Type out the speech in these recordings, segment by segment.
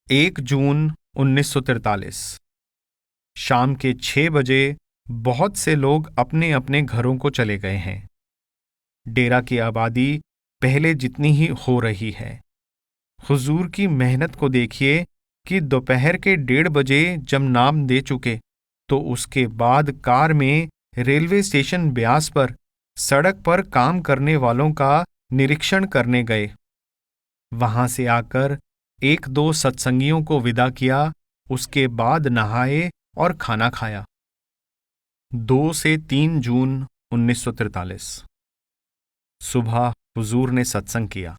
1 जून 1943 शाम के 6 बजे बहुत से लोग अपने अपने घरों को चले गए हैं। डेरा की आबादी पहले जितनी ही हो रही है। हुजूर की मेहनत को देखिए कि दोपहर के 1:30 बजे जब नाम दे चुके तो उसके बाद कार में रेलवे स्टेशन ब्यास पर सड़क पर काम करने वालों का निरीक्षण करने गए। वहां से आकर 1-2 सत्संगियों को विदा किया, उसके बाद नहाए और खाना खाया। 2 से 3 जून 1943 सुबह हुजूर ने सत्संग किया,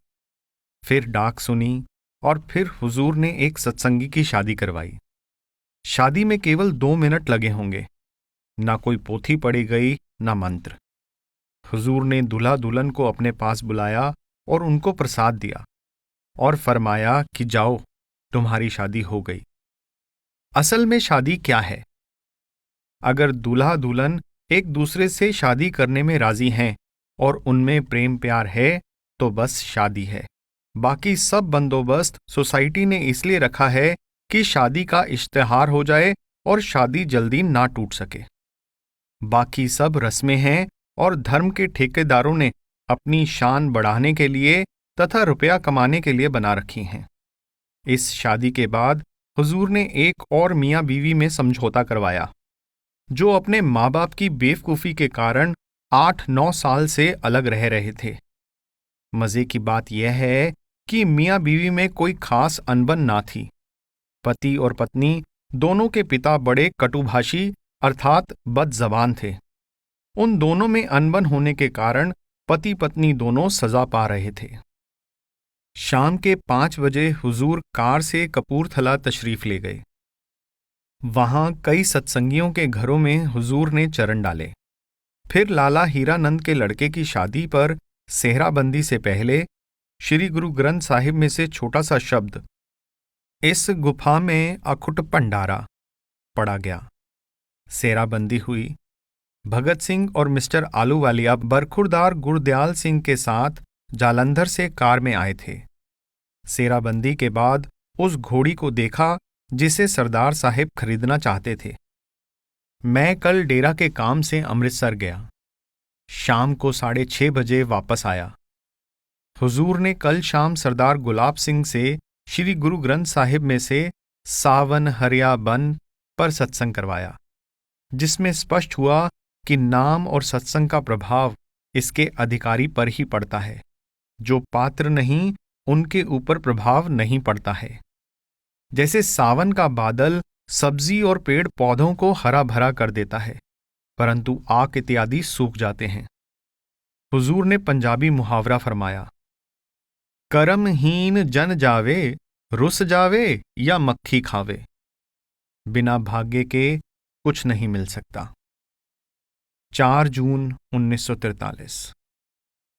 फिर डाक सुनी और फिर हुजूर ने एक सत्संगी की शादी करवाई। शादी में केवल 2 मिनट लगे होंगे, ना कोई पोथी पढ़ी गई ना मंत्र। हुजूर ने दूल्हा दुल्हन को अपने पास बुलाया और उनको प्रसाद दिया और फरमाया कि जाओ, तुम्हारी शादी हो गई। असल में शादी क्या है? अगर दूल्हा दुल्हन एक दूसरे से शादी करने में राजी हैं और उनमें प्रेम प्यार है तो बस शादी है। बाकी सब बंदोबस्त सोसाइटी ने इसलिए रखा है कि शादी का इश्तिहार हो जाए और शादी जल्दी ना टूट सके। बाकी सब रस्में हैं और धर्म के ठेकेदारों ने अपनी शान बढ़ाने के लिए तथा रुपया कमाने के लिए बना रखी हैं। इस शादी के बाद हुजूर ने एक और मियाँ बीवी में समझौता करवाया, जो अपने माँ बाप की बेवकूफ़ी के कारण 8-9 साल से अलग रह रहे थे। मजे की बात यह है कि मियाँ बीवी में कोई खास अनबन ना थी। पति और पत्नी दोनों के पिता बड़े कटुभाषी अर्थात बदजबान थे। उन दोनों में अनबन होने के कारण पति पत्नी दोनों सजा पा रहे थे। शाम के 5 बजे हुजूर कार से कपूरथला तशरीफ ले गए। वहां कई सत्संगियों के घरों में हुजूर ने चरण डाले। फिर लाला हीरानंद के लड़के की शादी पर सेहराबंदी से पहले श्री गुरु ग्रंथ साहिब में से छोटा सा शब्द इस गुफा में अखुट भंडारा पढ़ा गया। सेहराबंदी हुई। भगत सिंह और मिस्टर आलूवालिया बरखुरदार गुरदयाल सिंह के साथ जालंधर से कार में आए थे। सेहराबंदी के बाद उस घोड़ी को देखा जिसे सरदार साहिब खरीदना चाहते थे। मैं कल डेरा के काम से अमृतसर गया। शाम को 6:30 बजे वापस आया। हुजूर ने कल शाम सरदार गुलाब सिंह से श्री गुरु ग्रंथ साहिब में से सावन हरिया बन पर सत्संग करवाया, जिसमें स्पष्ट हुआ कि नाम और सत्संग का प्रभाव इसके अधिकारी पर ही पड़ता है। जो पात्र नहीं, उनके ऊपर प्रभाव नहीं पड़ता है। जैसे सावन का बादल सब्जी और पेड़ पौधों को हरा भरा कर देता है, परंतु आक इत्यादि सूख जाते हैं। हुजूर ने पंजाबी मुहावरा फरमाया, कर्महीन जन जावे, रुस जावे या मक्खी खावे। बिना भाग्य के कुछ नहीं मिल सकता। 4 जून 1943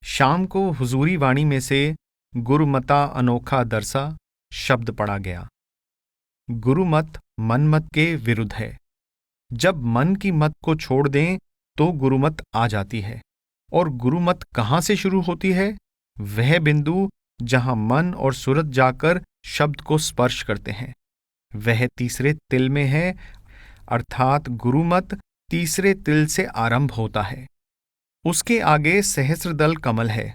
शाम को हुजूरी वाणी में से गुरुमता अनोखा दरसा शब्द पढ़ा गया। गुरुमत मनमत के विरुद्ध है। जब मन की मत को छोड़ दें तो गुरुमत आ जाती है। और गुरुमत कहाँ से शुरू होती है? वह बिंदु जहां मन और सूरत जाकर शब्द को स्पर्श करते हैं, वह तीसरे तिल में है, अर्थात गुरुमत तीसरे तिल से आरंभ होता है। उसके आगे सहस्त्रदल कमल है,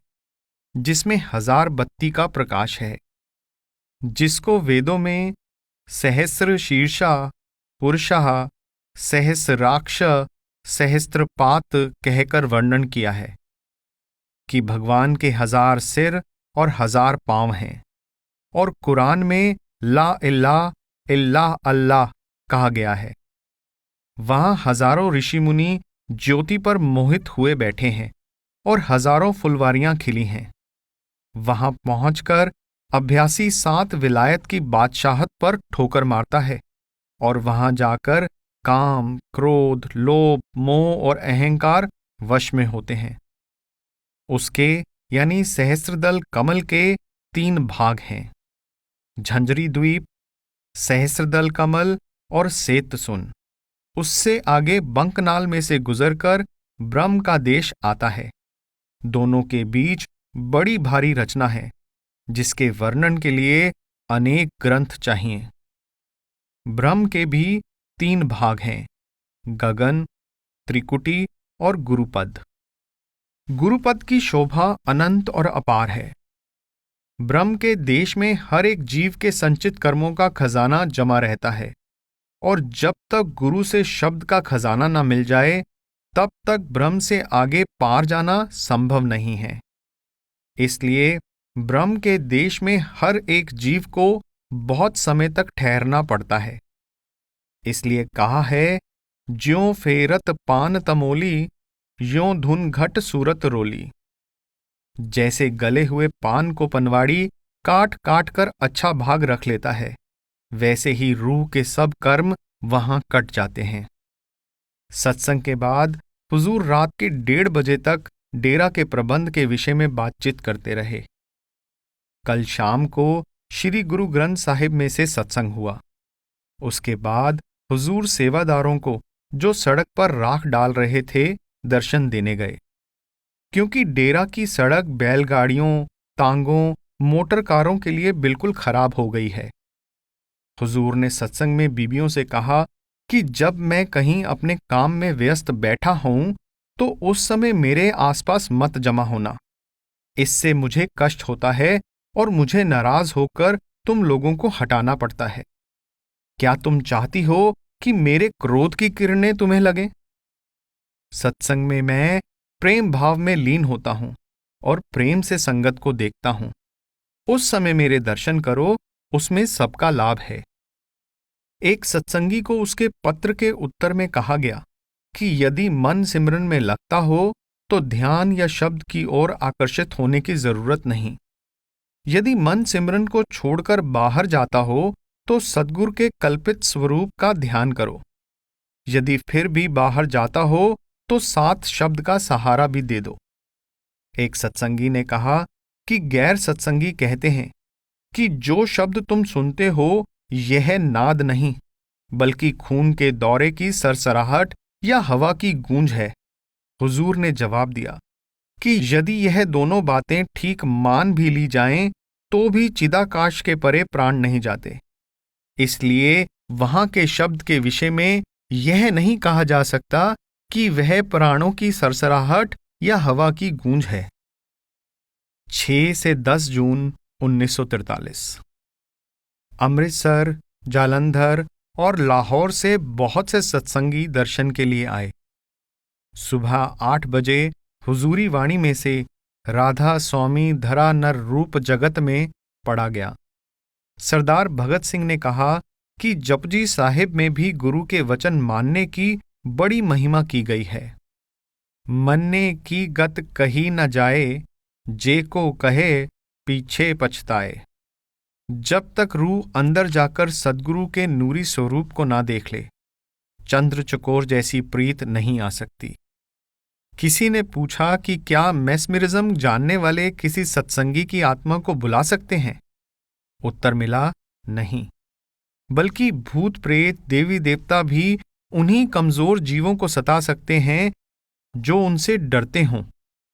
जिसमें 1000 बत्ती का प्रकाश है, जिसको वेदों में सहस्र शीर्षा पुरुषः सहस्राक्ष सहस्त्रपात कहकर वर्णन किया है कि भगवान के 1000 सिर और 1000 पांव हैं। और कुरान में ला इलाहा इल्ला अल्लाह कहा गया है। वहां हजारों ऋषि मुनि ज्योति पर मोहित हुए बैठे हैं और हजारों फुलवारियां खिली हैं। वहां पहुंचकर अभ्यासी 7 विलायत की बादशाहत पर ठोकर मारता है और वहां जाकर काम, क्रोध, लोभ, मोह और अहंकार वश में होते हैं। उसके यानी सहस्त्रदल कमल के 3 भाग हैं, झंझरी द्वीप, सहस्त्रदल कमल और सेतसुन। उससे आगे बंकनाल में से गुजरकर ब्रह्म का देश आता है। दोनों के बीच बड़ी भारी रचना है, जिसके वर्णन के लिए अनेक ग्रंथ चाहिए। ब्रह्म के भी 3 भाग हैं, गगन, त्रिकुटी और गुरुपद। गुरुपद की शोभा अनंत और अपार है। ब्रह्म के देश में हर एक जीव के संचित कर्मों का खजाना जमा रहता है, और जब तक गुरु से शब्द का खजाना न मिल जाए तब तक ब्रह्म से आगे पार जाना संभव नहीं है। इसलिए ब्रह्म के देश में हर एक जीव को बहुत समय तक ठहरना पड़ता है। इसलिए कहा है, ज्यों फेरत पान तमोली, यों धुन घट सूरत रोली। जैसे गले हुए पान को पनवाड़ी काट काट कर अच्छा भाग रख लेता है, वैसे ही रूह के सब कर्म वहां कट जाते हैं। सत्संग के बाद हुजूर रात के 1:30 बजे तक डेरा के प्रबंध के विषय में बातचीत करते रहे। कल शाम को श्री गुरु ग्रंथ साहिब में से सत्संग हुआ। उसके बाद हुजूर सेवादारों को, जो सड़क पर राख डाल रहे थे, दर्शन देने गए। क्योंकि डेरा की सड़क बैलगाड़ियों, तांगों, मोटर कारों के लिए बिल्कुल खराब हो गई है। हुजूर ने सत्संग में बीबियों से कहा कि जब मैं कहीं अपने काम में व्यस्त बैठा हूं तो उस समय मेरे आसपास मत जमा होना। इससे मुझे कष्ट होता है और मुझे नाराज होकर तुम लोगों को हटाना पड़ता है। क्या तुम चाहती हो कि मेरे क्रोध की किरणें तुम्हें लगें? सत्संग में मैं प्रेम भाव में लीन होता हूं और प्रेम से संगत को देखता हूं। उस समय मेरे दर्शन करो, उसमें सबका लाभ है। एक सत्संगी को उसके पत्र के उत्तर में कहा गया कि यदि मन सिमरन में लगता हो तो ध्यान या शब्द की ओर आकर्षित होने की जरूरत नहीं। यदि मन सिमरन को छोड़कर बाहर जाता हो तो सद्गुरु के कल्पित स्वरूप का ध्यान करो। यदि फिर भी बाहर जाता हो तो साथ शब्द का सहारा भी दे दो। एक सत्संगी ने कहा कि गैर सत्संगी कहते हैं कि जो शब्द तुम सुनते हो यह नाद नहीं, बल्कि खून के दौरे की सरसराहट या हवा की गूंज है। हुजूर ने जवाब दिया कि यदि यह दोनों बातें ठीक मान भी ली जाएं तो भी चिदाकाश के परे प्राण नहीं जाते। इसलिए वहां के शब्द के विषय में यह नहीं कहा जा सकता कि वह प्राणों की सरसराहट या हवा की गूंज है। 6 से 10 जून 1943। अमृतसर, जालंधर और लाहौर से बहुत से सत्संगी दर्शन के लिए आए। सुबह 8 बजे हुजूरी वाणी में से राधा स्वामी धरा नर रूप जगत में पढ़ा गया। सरदार भगत सिंह ने कहा कि जपजी साहिब में भी गुरु के वचन मानने की बड़ी महिमा की गई है। मन्ने की गत कही न जाए, जे को कहे पीछे पछताए। जब तक रूह अंदर जाकर सद्गुरु के नूरी स्वरूप को ना देख ले, चंद्र चकोर जैसी प्रीत नहीं आ सकती। किसी ने पूछा कि क्या मेस्मरिज्म जानने वाले किसी सत्संगी की आत्मा को बुला सकते हैं? उत्तर मिला, नहीं, बल्कि भूत प्रेत देवी देवता भी उन्हीं कमजोर जीवों को सता सकते हैं जो उनसे डरते हों।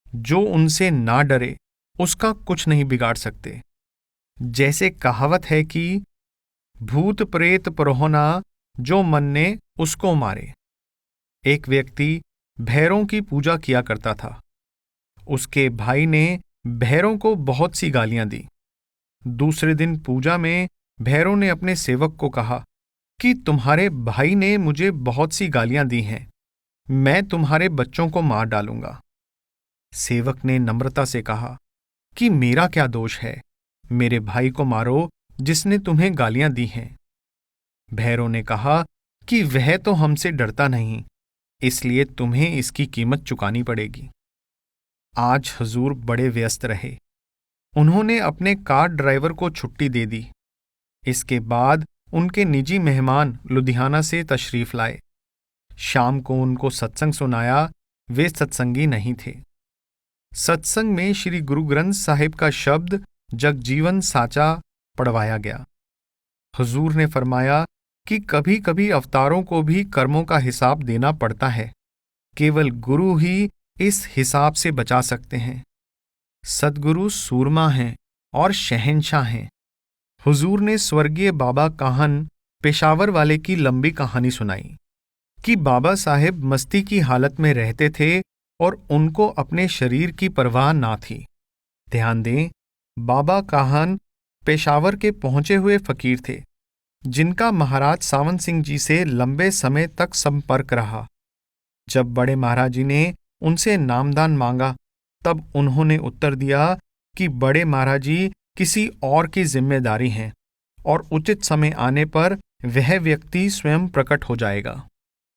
जो उनसे ना डरे उसका कुछ नहीं बिगाड़ सकते। जैसे कहावत है कि भूत प्रेत परोहना, जो मन्ने उसको मारे। एक व्यक्ति भैरों की पूजा किया करता था। उसके भाई ने भैरों को बहुत सी गालियां दी। दूसरे दिन पूजा में भैरों ने अपने सेवक को कहा कि तुम्हारे भाई ने मुझे बहुत सी गालियां दी हैं, मैं तुम्हारे बच्चों को मार डालूंगा। सेवक ने नम्रता से कहा कि मेरा क्या दोष है, मेरे भाई को मारो जिसने तुम्हें गालियां दी हैं। भैरों ने कहा कि वह तो हमसे डरता नहीं, इसलिए तुम्हें इसकी कीमत चुकानी पड़ेगी। आज हुजूर बड़े व्यस्त रहे। उन्होंने अपने कार ड्राइवर को छुट्टी दे दी। इसके बाद उनके निजी मेहमान लुधियाना से तशरीफ लाए। शाम को उनको सत्संग सुनाया। वे सत्संगी नहीं थे। सत्संग में श्री गुरु ग्रंथ साहिब का शब्द जगजीवन साचा पढ़वाया गया। हुजूर ने फरमाया कि कभी कभी अवतारों को भी कर्मों का हिसाब देना पड़ता है। केवल गुरु ही इस हिसाब से बचा सकते हैं। सद्गुरु सूरमा हैं और शहंशाह हैं। हुजूर ने स्वर्गीय बाबा काहन पेशावर वाले की लंबी कहानी सुनाई कि बाबा साहेब मस्ती की हालत में रहते थे और उनको अपने शरीर की परवाह ना थी। ध्यान दें, बाबा काहन पेशावर के पहुंचे हुए फकीर थे जिनका महाराज सावंत सिंह जी से लंबे समय तक संपर्क रहा। जब बड़े महाराज जी ने उनसे नामदान मांगा तब उन्होंने उत्तर दिया कि बड़े महाराज जी किसी और की जिम्मेदारी हैं और उचित समय आने पर वह व्यक्ति स्वयं प्रकट हो जाएगा।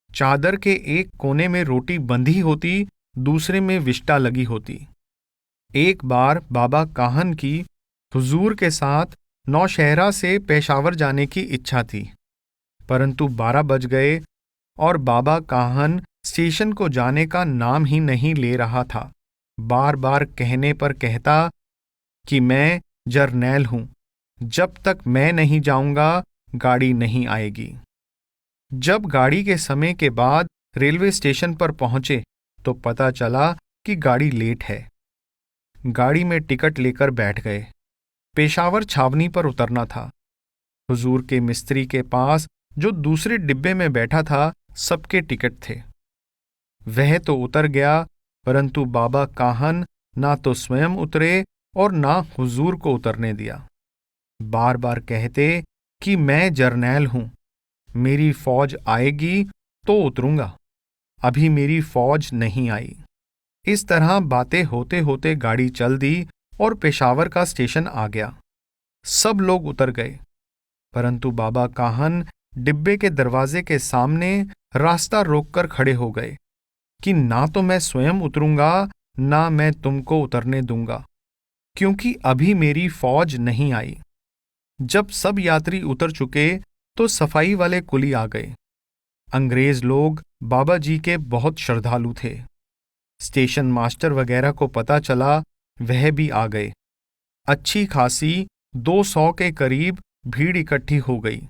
चादर के एक कोने में रोटी बंधी होती, दूसरे में विष्टा लगी होती। एक बार बाबा काहन की हुजूर के साथ नौशहरा से पेशावर जाने की इच्छा थी, परंतु 12 बज गए और बाबा काहन स्टेशन को जाने का नाम ही नहीं ले रहा था। बार बार कहने पर कहता कि मैं जर्नैल हूं, जब तक मैं नहीं जाऊंगा गाड़ी नहीं आएगी। जब गाड़ी के समय के बाद रेलवे स्टेशन पर पहुंचे तो पता चला कि गाड़ी लेट है। गाड़ी में टिकट लेकर बैठ गए। पेशावर छावनी पर उतरना था। हुजूर के मिस्त्री के पास जो दूसरे डिब्बे में बैठा था सबके टिकट थे। वह तो उतर गया, परंतु बाबा काहन ना तो स्वयं उतरे और ना हुजूर को उतरने दिया। बार बार कहते कि मैं जर्नैल हूं, मेरी फौज आएगी तो उतरूंगा, अभी मेरी फौज नहीं आई। इस तरह बातें होते होते गाड़ी चल दी और पेशावर का स्टेशन आ गया। सब लोग उतर गए, परंतु बाबा काहन डिब्बे के दरवाजे के सामने रास्ता रोककर खड़े हो गए कि ना तो मैं स्वयं उतरूंगा ना मैं तुमको उतरने दूंगा, क्योंकि अभी मेरी फौज नहीं आई। जब सब यात्री उतर चुके तो सफाई वाले कुली आ गए। अंग्रेज लोग बाबा जी के बहुत श्रद्धालु थे। स्टेशन मास्टर वगैरह को पता चला, वह भी आ गए। अच्छी खासी 200 के करीब भीड़ इकट्ठी हो गई।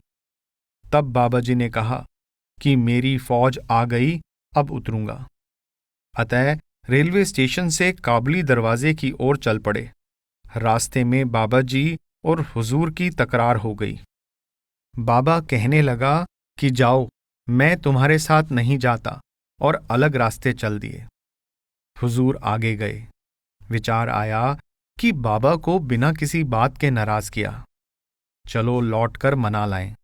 तब बाबा जी ने कहा कि मेरी फौज आ गई, अब उतरूंगा। अतः रेलवे स्टेशन से काबली दरवाजे की ओर चल पड़े। रास्ते में बाबा जी और हुजूर की तकरार हो गई। बाबा कहने लगा कि जाओ, मैं तुम्हारे साथ नहीं जाता, और अलग रास्ते चल दिए। हुजूर आगे गए। विचार आया कि बाबा को बिना किसी बात के नाराज किया, चलो लौटकर मना लाएं।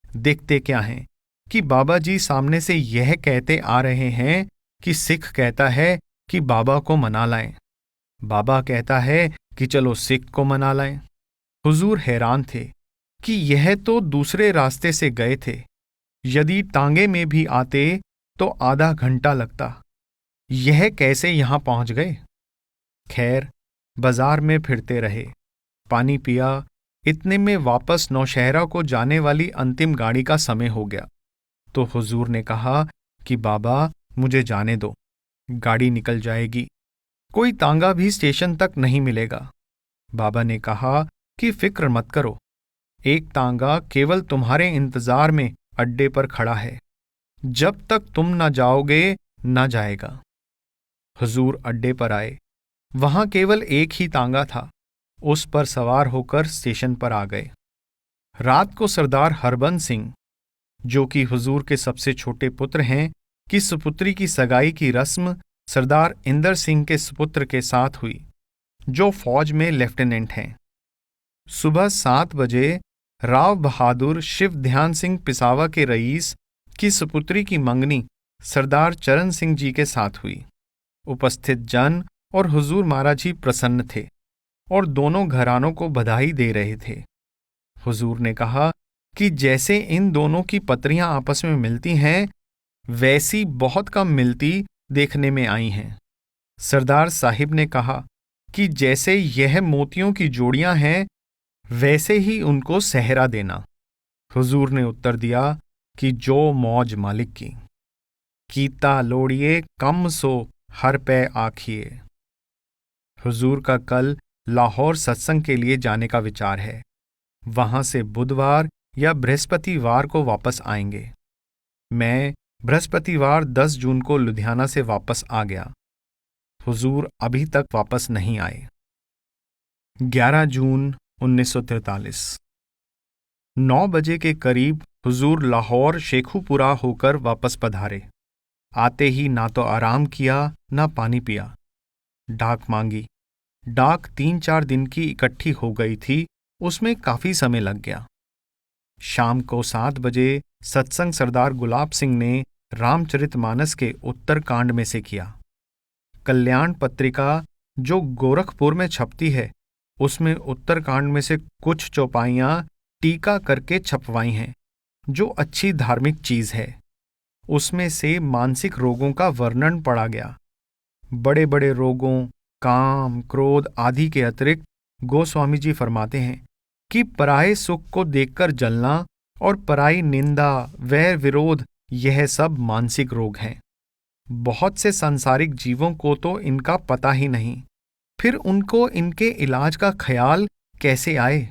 देखते क्या हैं कि बाबा जी सामने से यह कहते आ रहे हैं कि सिख कहता है कि बाबा को मना लाएं, बाबा कहता है कि चलो सिख को मना लाएं। हुजूर हैरान थे कि यह तो दूसरे रास्ते से गए थे, यदि टांगे में भी आते तो आधा घंटा लगता, यह कैसे यहां पहुंच गए। खैर, बाजार में फिरते रहे, पानी पिया। इतने में वापस नौशहरा को जाने वाली अंतिम गाड़ी का समय हो गया। तो हुजूर ने कहा कि बाबा मुझे जाने दो, गाड़ी निकल जाएगी, कोई तांगा भी स्टेशन तक नहीं मिलेगा। बाबा ने कहा कि फिक्र मत करो, एक तांगा केवल तुम्हारे इंतजार में अड्डे पर खड़ा है, जब तक तुम न जाओगे न जाएगा। हुजूर अड्डे पर आए। वहां केवल एक ही तांगा था। उस पर सवार होकर स्टेशन पर आ गए। रात को सरदार हरबंस सिंह, जो कि हुजूर के सबसे छोटे पुत्र हैं, की सुपुत्री की सगाई की रस्म सरदार इंदर सिंह के सुपुत्र के साथ हुई, जो फौज में लेफ्टिनेंट हैं। सुबह 7 बजे राव बहादुर शिव ध्यान सिंह पिसावा के रईस की सुपुत्री की मंगनी सरदार चरण सिंह जी के साथ हुई। उपस्थित जन और हुजूर महाराज जी प्रसन्न थे और दोनों घरानों को बधाई दे रहे थे। हुजूर ने कहा कि जैसे इन दोनों की पत्रियां आपस में मिलती हैं, वैसी बहुत कम मिलती देखने में आई हैं। सरदार साहिब ने कहा कि जैसे यह मोतियों की जोड़ियां हैं, वैसे ही उनको सहरा देना। हुजूर ने उत्तर दिया कि जो मौज मालिक की, कीता लोड़िए कम सो हर पे आखिए। हुजूर का कल लाहौर सत्संग के लिए जाने का विचार है। वहां से बुधवार या बृहस्पतिवार को वापस आएंगे। मैं बृहस्पतिवार 10 जून को लुधियाना से वापस आ गया। हुजूर अभी तक वापस नहीं आए। 11 जून 1943। 9 बजे के करीब हुजूर लाहौर शेखुपुरा होकर वापस पधारे। आते ही ना तो आराम किया ना पानी पिया। डाक मांगी। डाक 3-4 दिन की इकट्ठी हो गई थी, उसमें काफी समय लग गया। शाम को 7 बजे सत्संग सरदार गुलाब सिंह ने रामचरितमानस के उत्तरकांड में से किया। कल्याण पत्रिका जो गोरखपुर में छपती है, उसमें उत्तरकांड में से कुछ चौपाइयां टीका करके छपवाई हैं, जो अच्छी धार्मिक चीज है। उसमें से मानसिक रोगों का वर्णन पढ़ा गया। बड़े बड़े रोगों, काम, क्रोध आदि के अतिरिक्त गोस्वामी जी फरमाते हैं कि पराये सुख को देखकर जलना और पराई निंदा, वैर, विरोध, यह सब मानसिक रोग हैं। बहुत से सांसारिक जीवों को तो इनका पता ही नहीं, फिर उनको इनके इलाज का ख्याल कैसे आए?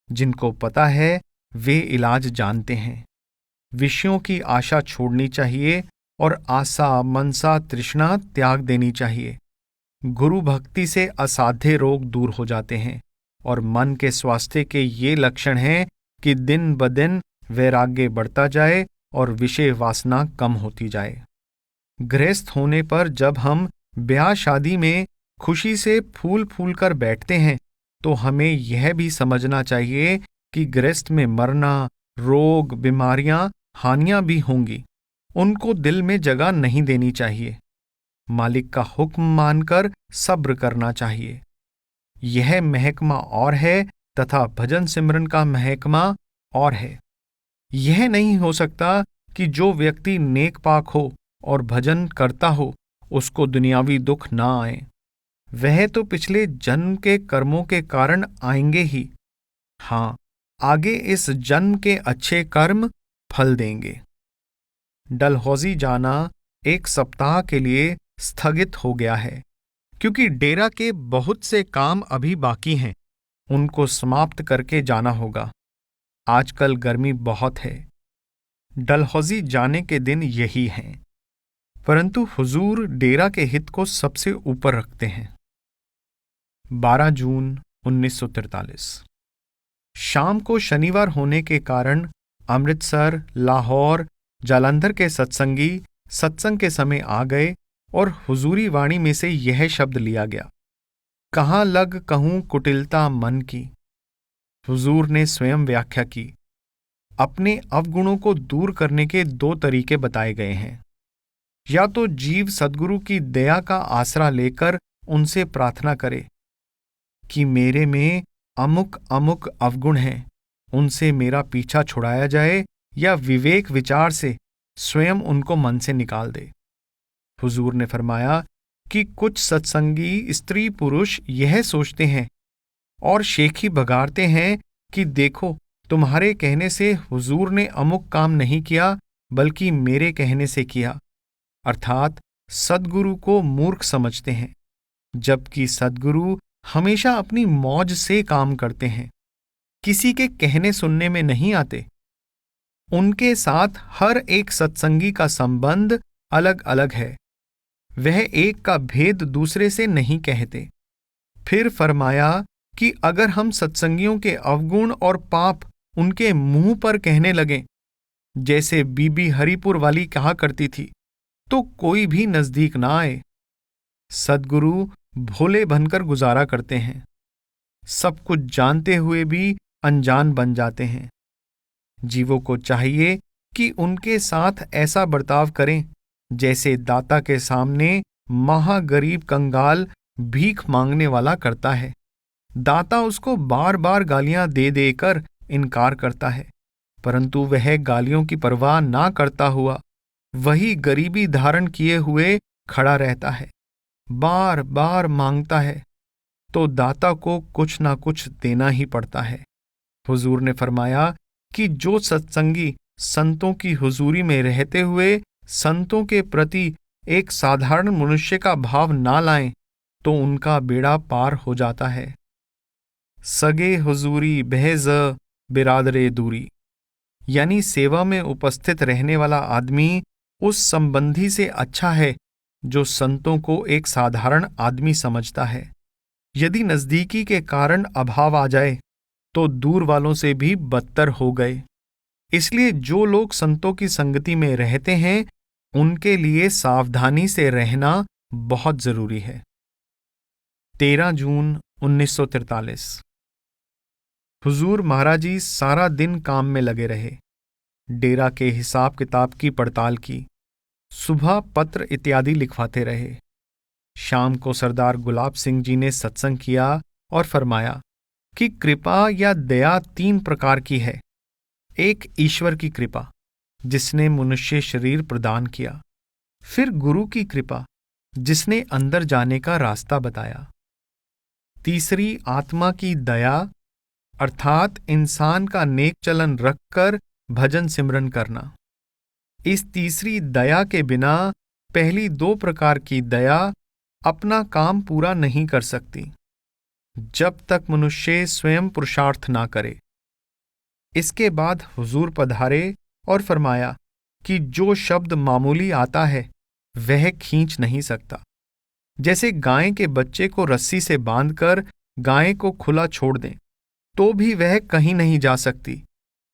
जिनको पता है वे इलाज जानते हैं। विषयों की आशा छोड़नी चाहिए और आशा, मनसा, तृष्णा त्याग देनी चाहिए। गुरु भक्ति से असाध्य रोग दूर हो जाते हैं और मन के स्वास्थ्य के ये लक्षण हैं कि दिन ब दिन वैराग्य बढ़ता जाए और विषय वासना कम होती जाए। गृहस्थ होने पर जब हम ब्याह शादी में खुशी से फूल फूल कर बैठते हैं, तो हमें यह भी समझना चाहिए कि गृहस्थ में मरना, रोग, बीमारियां, हानियां भी होंगी। उनको दिल में जगह नहीं देनी चाहिए। मालिक का हुक्म मानकर सब्र करना चाहिए। यह महकमा और है तथा भजन सिमरन का महकमा और है। यह नहीं हो सकता कि जो व्यक्ति नेक पाक हो और भजन करता हो, उसको दुनियावी दुख ना आए। वह तो पिछले जन्म के कर्मों के कारण आएंगे ही। हाँ, आगे इस जन्म के अच्छे कर्म फल देंगे। डलहौजी जाना 1 सप्ताह के लिए स्थगित हो गया है, क्योंकि डेरा के बहुत से काम अभी बाकी हैं, उनको समाप्त करके जाना होगा। आजकल गर्मी बहुत है। डलहौजी जाने के दिन यही हैं, परंतु हुजूर डेरा के हित को सबसे ऊपर रखते हैं। 12 जून 1943। शाम को शनिवार होने के कारण अमृतसर, लाहौर, जालंधर के सत्संगी सत्संग के समय आ गए और हुजूरी वाणी में से यह शब्द लिया गया, कहाँ लग कहूं कुटिलता मन की। हुजूर ने स्वयं व्याख्या की। अपने अवगुणों को दूर करने के 2 तरीके बताए गए हैं। या तो जीव सद्गुरु की दया का आसरा लेकर उनसे प्रार्थना करे कि मेरे में अमुक अमुक अवगुण हैं, उनसे मेरा पीछा छुड़ाया जाए, या विवेक विचार से स्वयं उनको मन से निकाल दे। हुजूर ने फरमाया कि कुछ सत्संगी स्त्री पुरुष यह सोचते हैं और शेखी बगाड़ते हैं कि देखो, तुम्हारे कहने से हुजूर ने अमुक काम नहीं किया, बल्कि मेरे कहने से किया। अर्थात सद्गुरु को मूर्ख समझते हैं, जबकि सद्गुरु हमेशा अपनी मौज से काम करते हैं, किसी के कहने सुनने में नहीं आते। उनके साथ हर एक सत्संगी का संबंध अलग अलग है। वह एक का भेद दूसरे से नहीं कहते। फिर फरमाया कि अगर हम सत्संगियों के अवगुण और पाप उनके मुंह पर कहने लगें, जैसे बीबी हरिपुर वाली कहा करती थी, तो कोई भी नजदीक ना आए। सद्गुरु भोले बनकर गुजारा करते हैं, सब कुछ जानते हुए भी अनजान बन जाते हैं। जीवों को चाहिए कि उनके साथ ऐसा बर्ताव करें जैसे दाता के सामने महागरीब कंगाल भीख मांगने वाला करता है। दाता उसको बार बार गालियां दे देकर इनकार करता है, परंतु वह गालियों की परवाह ना करता हुआ वही गरीबी धारण किए हुए खड़ा रहता है, बार बार मांगता है, तो दाता को कुछ ना कुछ देना ही पड़ता है। हुजूर ने फरमाया कि जो सत्संगी संतों की हुजूरी में रहते हुए संतों के प्रति एक साधारण मनुष्य का भाव ना लाएं, तो उनका बेड़ा पार हो जाता है। सगे हुजूरी बहज बिरादरे दूरी, यानी सेवा में उपस्थित रहने वाला आदमी उस संबंधी से अच्छा है जो संतों को एक साधारण आदमी समझता है। यदि नजदीकी के कारण अभाव आ जाए तो दूर वालों से भी बदतर हो गए। इसलिए जो लोग संतों की संगति में रहते हैं, उनके लिए सावधानी से रहना बहुत जरूरी है। 13 जून 1943। हुजूर महाराज जी सारा दिन काम में लगे रहे। डेरा के हिसाब किताब की पड़ताल की, सुबह पत्र इत्यादि लिखवाते रहे। शाम को सरदार गुलाब सिंह जी ने सत्संग किया और फरमाया कि कृपा या दया 3 प्रकार की है। एक ईश्वर की कृपा, जिसने मनुष्य शरीर प्रदान किया। फिर गुरु की कृपा, जिसने अंदर जाने का रास्ता बताया। तीसरी आत्मा की दया, अर्थात इंसान का नेक चलन रखकर भजन सिमरन करना। इस तीसरी दया के बिना पहली 2 प्रकार की दया अपना काम पूरा नहीं कर सकती, जब तक मनुष्य स्वयं पुरुषार्थ ना करे। इसके बाद हुजूर पधारे और फरमाया कि जो शब्द मामूली आता है वह खींच नहीं सकता। जैसे गाय के बच्चे को रस्सी से बांधकर गाय को खुला छोड़ दें तो भी वह कहीं नहीं जा सकती,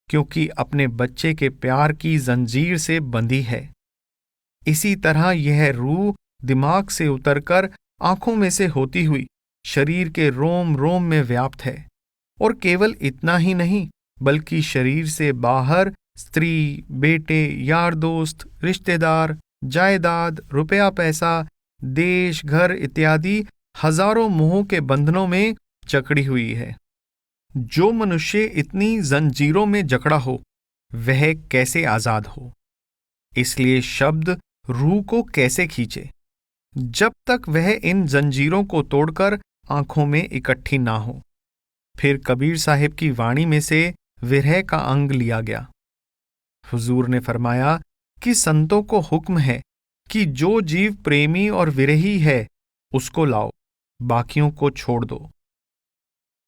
क्योंकि अपने बच्चे के प्यार की जंजीर से बंधी है। इसी तरह यह रूह दिमाग से उतरकर आंखों में से होती हुई शरीर के रोम रोम में व्याप्त है। और केवल इतना ही नहीं, बल्कि शरीर से बाहर स्त्री, बेटे, यार दोस्त, रिश्तेदार, जायदाद, रुपया पैसा, देश, घर इत्यादि हजारों मोहों के बंधनों में जकड़ी हुई है। जो मनुष्य इतनी जंजीरों में जकड़ा हो, वह कैसे आजाद हो? इसलिए शब्द रूह को कैसे खींचे, जब तक वह इन जंजीरों को तोड़कर आंखों में इकट्ठी ना हो। फिर कबीर साहिब की वाणी में से विरह का अंग लिया गया। हुजूर ने फरमाया कि संतों को हुक्म है कि जो जीव प्रेमी और विरही है उसको लाओ, बाकियों को छोड़ दो।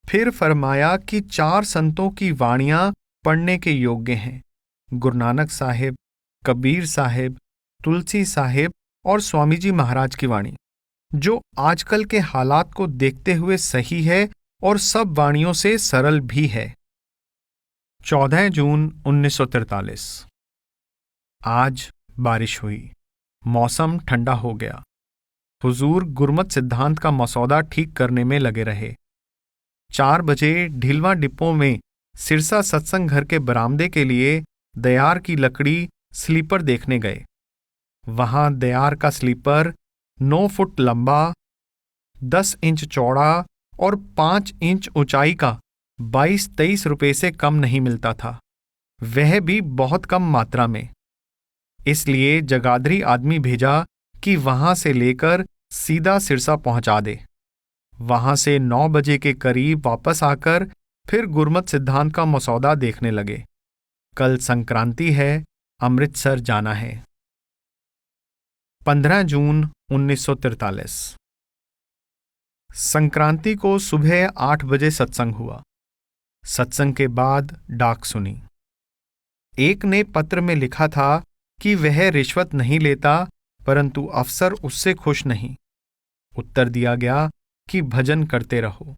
फिर फरमाया कि 4 संतों की वाणियां पढ़ने के योग्य हैं: गुरु नानक साहिब, कबीर साहिब, तुलसी साहिब और स्वामी जी महाराज की वाणी, जो आजकल के हालात को देखते हुए सही है और सब वाणियों से सरल भी है। 14 जून 1943। आज बारिश हुई, मौसम ठंडा हो गया। हुजूर गुरमत सिद्धांत का मसौदा ठीक करने में लगे रहे। 4 बजे ढिलवा डिब्बों में सिरसा सत्संग घर के बरामदे के लिए दयार की लकड़ी स्लीपर देखने गए। वहां दयार का स्लीपर 9 फुट लंबा, 10 इंच चौड़ा और 5 इंच ऊंचाई का 22-23 रुपये से कम नहीं मिलता था, वह भी बहुत कम मात्रा में। इसलिए जगाधरी आदमी भेजा कि वहां से लेकर सीधा सिरसा पहुंचा दे। वहां से 9 बजे के करीब वापस आकर फिर गुरमत सिद्धांत का मसौदा देखने लगे। कल संक्रांति है, अमृतसर जाना है। 15 जून 1943। संक्रांति को सुबह 8 बजे सत्संग हुआ। सत्संग के बाद डाक सुनी। एक ने पत्र में लिखा था कि वह रिश्वत नहीं लेता, परंतु अफसर उससे खुश नहीं। उत्तर दिया गया कि भजन करते रहो।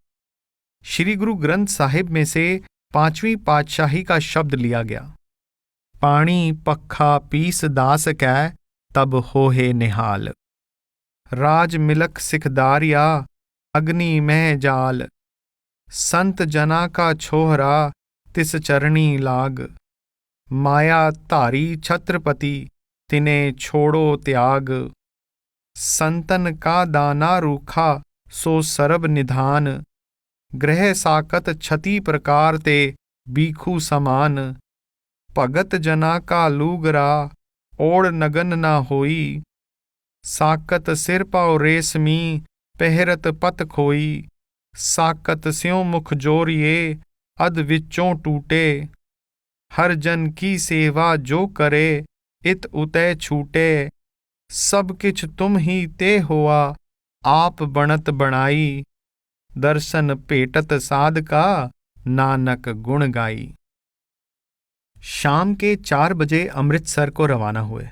श्री गुरु ग्रंथ साहिब में से 5वीं पातशाही का शब्द लिया गया: पानी पक्खा पीस दास कै, तब होहे निहाल। राज मिलक सिखदारिया, अग्नि में जाल। संत जना का छोहरा, तिस चरणी लाग। माया धारी छत्रपति, तिने छोड़ो त्याग। संतन का दाना रूखा, सो सरब निधान। ग्रह साकत छति प्रकार ते, बीखू समान। भगत जना का लूगरा, ओढ़ नगन ना होई। साकत सिर पाओ रेशमी, पहरत पत खोई। साकत स्यों मुख जोरिए, अध विचों टूटे। हर जन की सेवा जो करे, इत उतय छूटे। सब किछ तुम ही ते होआ, आप बनत बनाई। दर्शन पेटत साध का, नानक गुण गाई। शाम के 4 बजे अमृतसर को रवाना हुए।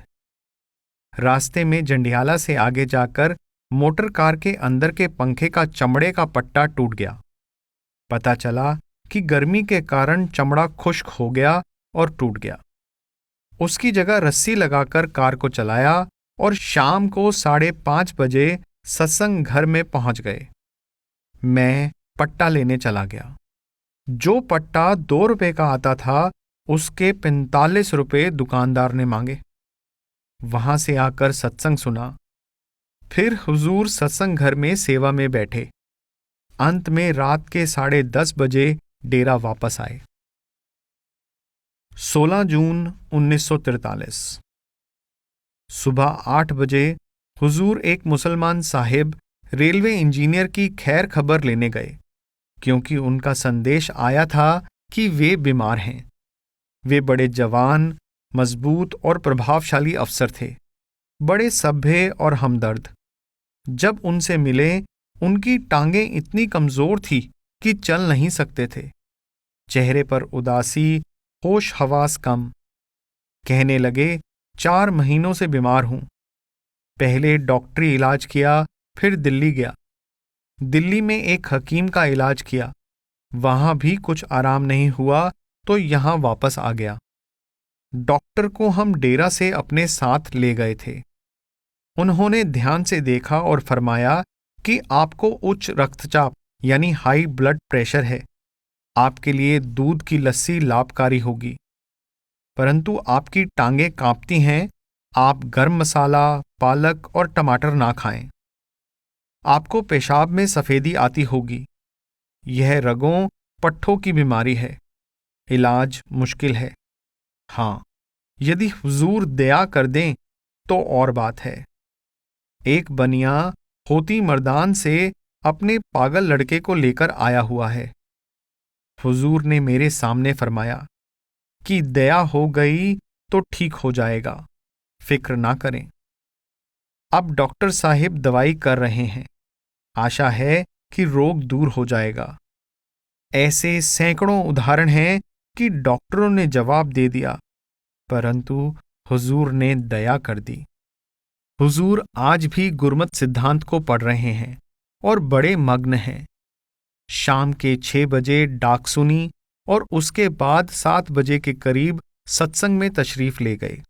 रास्ते में जंडियाला से आगे जाकर मोटर कार के अंदर के पंखे का चमड़े का पट्टा टूट गया। पता चला कि गर्मी के कारण चमड़ा खुश्क हो गया और टूट गया। उसकी जगह रस्सी लगाकर कार को चलाया और शाम को 5:30 बजे सत्संग घर में पहुंच गए। मैं पट्टा लेने चला गया। जो पट्टा 2 रुपए का आता था, उसके 45 रुपए दुकानदार ने मांगे। वहां से आकर सत्संग सुना। फिर हुजूर सत्संग घर में सेवा में बैठे। अंत में रात के 10:30 बजे डेरा वापस आए। 16 जून 1943 सुबह 8 बजे हुजूर एक मुसलमान साहिब रेलवे इंजीनियर की खैर खबर लेने गए, क्योंकि उनका संदेश आया था कि वे बीमार हैं। वे बड़े जवान, मजबूत और प्रभावशाली अफसर थे, बड़े सभ्य और हमदर्द। जब उनसे मिले, उनकी टांगें इतनी कमजोर थी कि चल नहीं सकते थे। चेहरे पर उदासी, होश हवास कम। कहने लगे, 4 महीनों से बीमार हूं। पहले डॉक्टरी इलाज किया, फिर दिल्ली गया। दिल्ली में एक हकीम का इलाज किया, वहां भी कुछ आराम नहीं हुआ तो यहां वापस आ गया। डॉक्टर को हम डेरा से अपने साथ ले गए थे। उन्होंने ध्यान से देखा और फरमाया कि आपको उच्च रक्तचाप यानी हाई ब्लड प्रेशर है। आपके लिए दूध की लस्सी लाभकारी होगी, परंतु आपकी टांगें कांपती हैं। आप गर्म मसाला, पालक और टमाटर ना खाएं। आपको पेशाब में सफेदी आती होगी। यह रगों, पट्ठों की बीमारी है। इलाज मुश्किल है। हाँ, यदि हुजूर दया कर दें तो और बात है। एक बनिया होती मर्दान से अपने पागल लड़के को लेकर आया हुआ है। हुजूर ने मेरे सामने फरमाया कि दया हो गई तो ठीक हो जाएगा, फिक्र ना करें। अब डॉक्टर साहिब दवाई कर रहे हैं। आशा है कि रोग दूर हो जाएगा। ऐसे सैकड़ों उदाहरण हैं कि डॉक्टरों ने जवाब दे दिया, परंतु हुजूर ने दया कर दी। हुजूर आज भी गुरमत सिद्धांत को पढ़ रहे हैं और बड़े मग्न हैं। शाम के 6 बजे डाक सुनी और उसके बाद 7 बजे के करीब सत्संग में तशरीफ ले गए।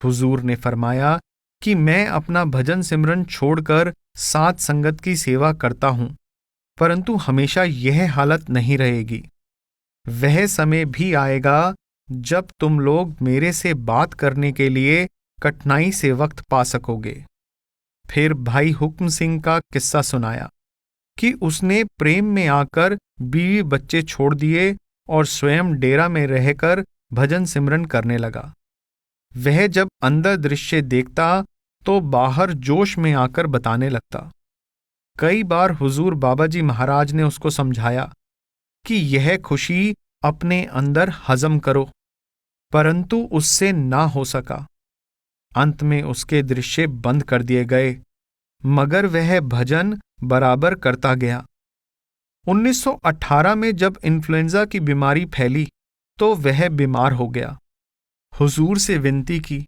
हुजूर ने फरमाया कि मैं अपना भजन सिमरन छोड़कर साथ संगत की सेवा करता हूं, परंतु हमेशा यह हालत नहीं रहेगी। वह समय भी आएगा जब तुम लोग मेरे से बात करने के लिए कठिनाई से वक्त पा सकोगे। फिर भाई हुक्म सिंह का किस्सा सुनाया कि उसने प्रेम में आकर बीवी बच्चे छोड़ दिए और स्वयं डेरा में रहकर भजन सिमरन करने लगा। वह जब अंदर दृश्य देखता तो बाहर जोश में आकर बताने लगता। कई बार हुजूर बाबाजी महाराज ने उसको समझाया कि यह खुशी अपने अंदर हजम करो, परंतु उससे ना हो सका। अंत में उसके दृश्य बंद कर दिए गए, मगर वह भजन बराबर करता गया। 1918 में जब इन्फ्लुएंजा की बीमारी फैली तो वह बीमार हो गया। हुजूर से विनती की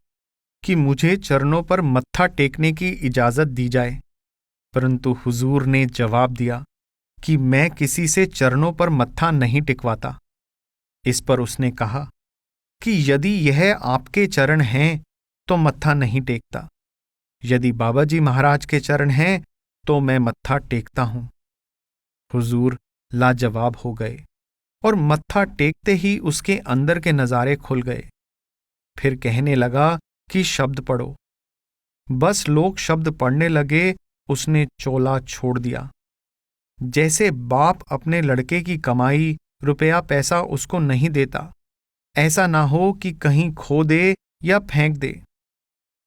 कि मुझे चरणों पर मत्था टेकने की इजाजत दी जाए, परंतु हुजूर ने जवाब दिया कि मैं किसी से चरणों पर मत्था नहीं टिकवाता। इस पर उसने कहा कि यदि यह आपके चरण हैं तो मत्था नहीं टेकता, यदि बाबाजी महाराज के चरण हैं तो मैं मत्था टेकता हूं। हुजूर लाजवाब हो गए और मत्था टेकते ही उसके अंदर के नजारे खुल गए। फिर कहने लगा कि शब्द पढ़ो। बस लोग शब्द पढ़ने लगे, उसने चोला छोड़ दिया। जैसे बाप अपने लड़के की कमाई, रुपया पैसा उसको नहीं देता, ऐसा ना हो कि कहीं खो दे या फेंक दे।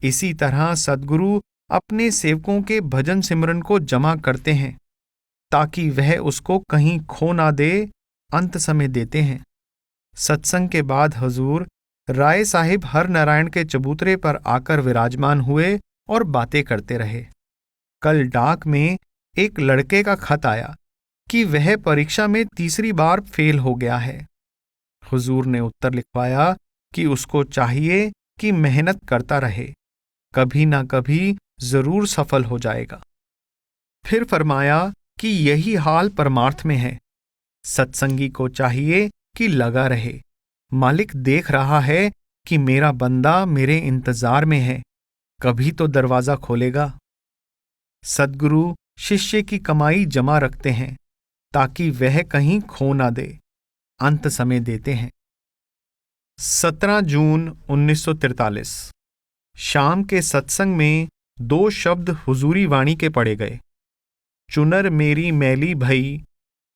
इसी तरह सद्गुरु अपने सेवकों के भजन सिमरन को जमा करते हैं ताकि वह उसको कहीं खो ना दे, अंत समय देते हैं। सत्संग के बाद हुजूर राय साहिब हर नारायण के चबूतरे पर आकर विराजमान हुए और बातें करते रहे। कल डाक में एक लड़के का खत आया कि वह परीक्षा में 3री बार फेल हो गया है। हुजूर ने उत्तर लिखवाया कि उसको चाहिए कि मेहनत करता रहे, कभी ना कभी जरूर सफल हो जाएगा। फिर फरमाया कि यही हाल परमार्थ में है। सत्संगी को चाहिए कि लगा रहे। मालिक देख रहा है कि मेरा बंदा मेरे इंतजार में है, कभी तो दरवाजा खोलेगा। सद्गुरु शिष्य की कमाई जमा रखते हैं ताकि वह कहीं खो ना दे, अंत समय देते हैं। 17 जून 1943 शाम के सत्संग में 2 शब्द हुजूरी वाणी के पढ़े गए। चुनर मेरी मैली भई,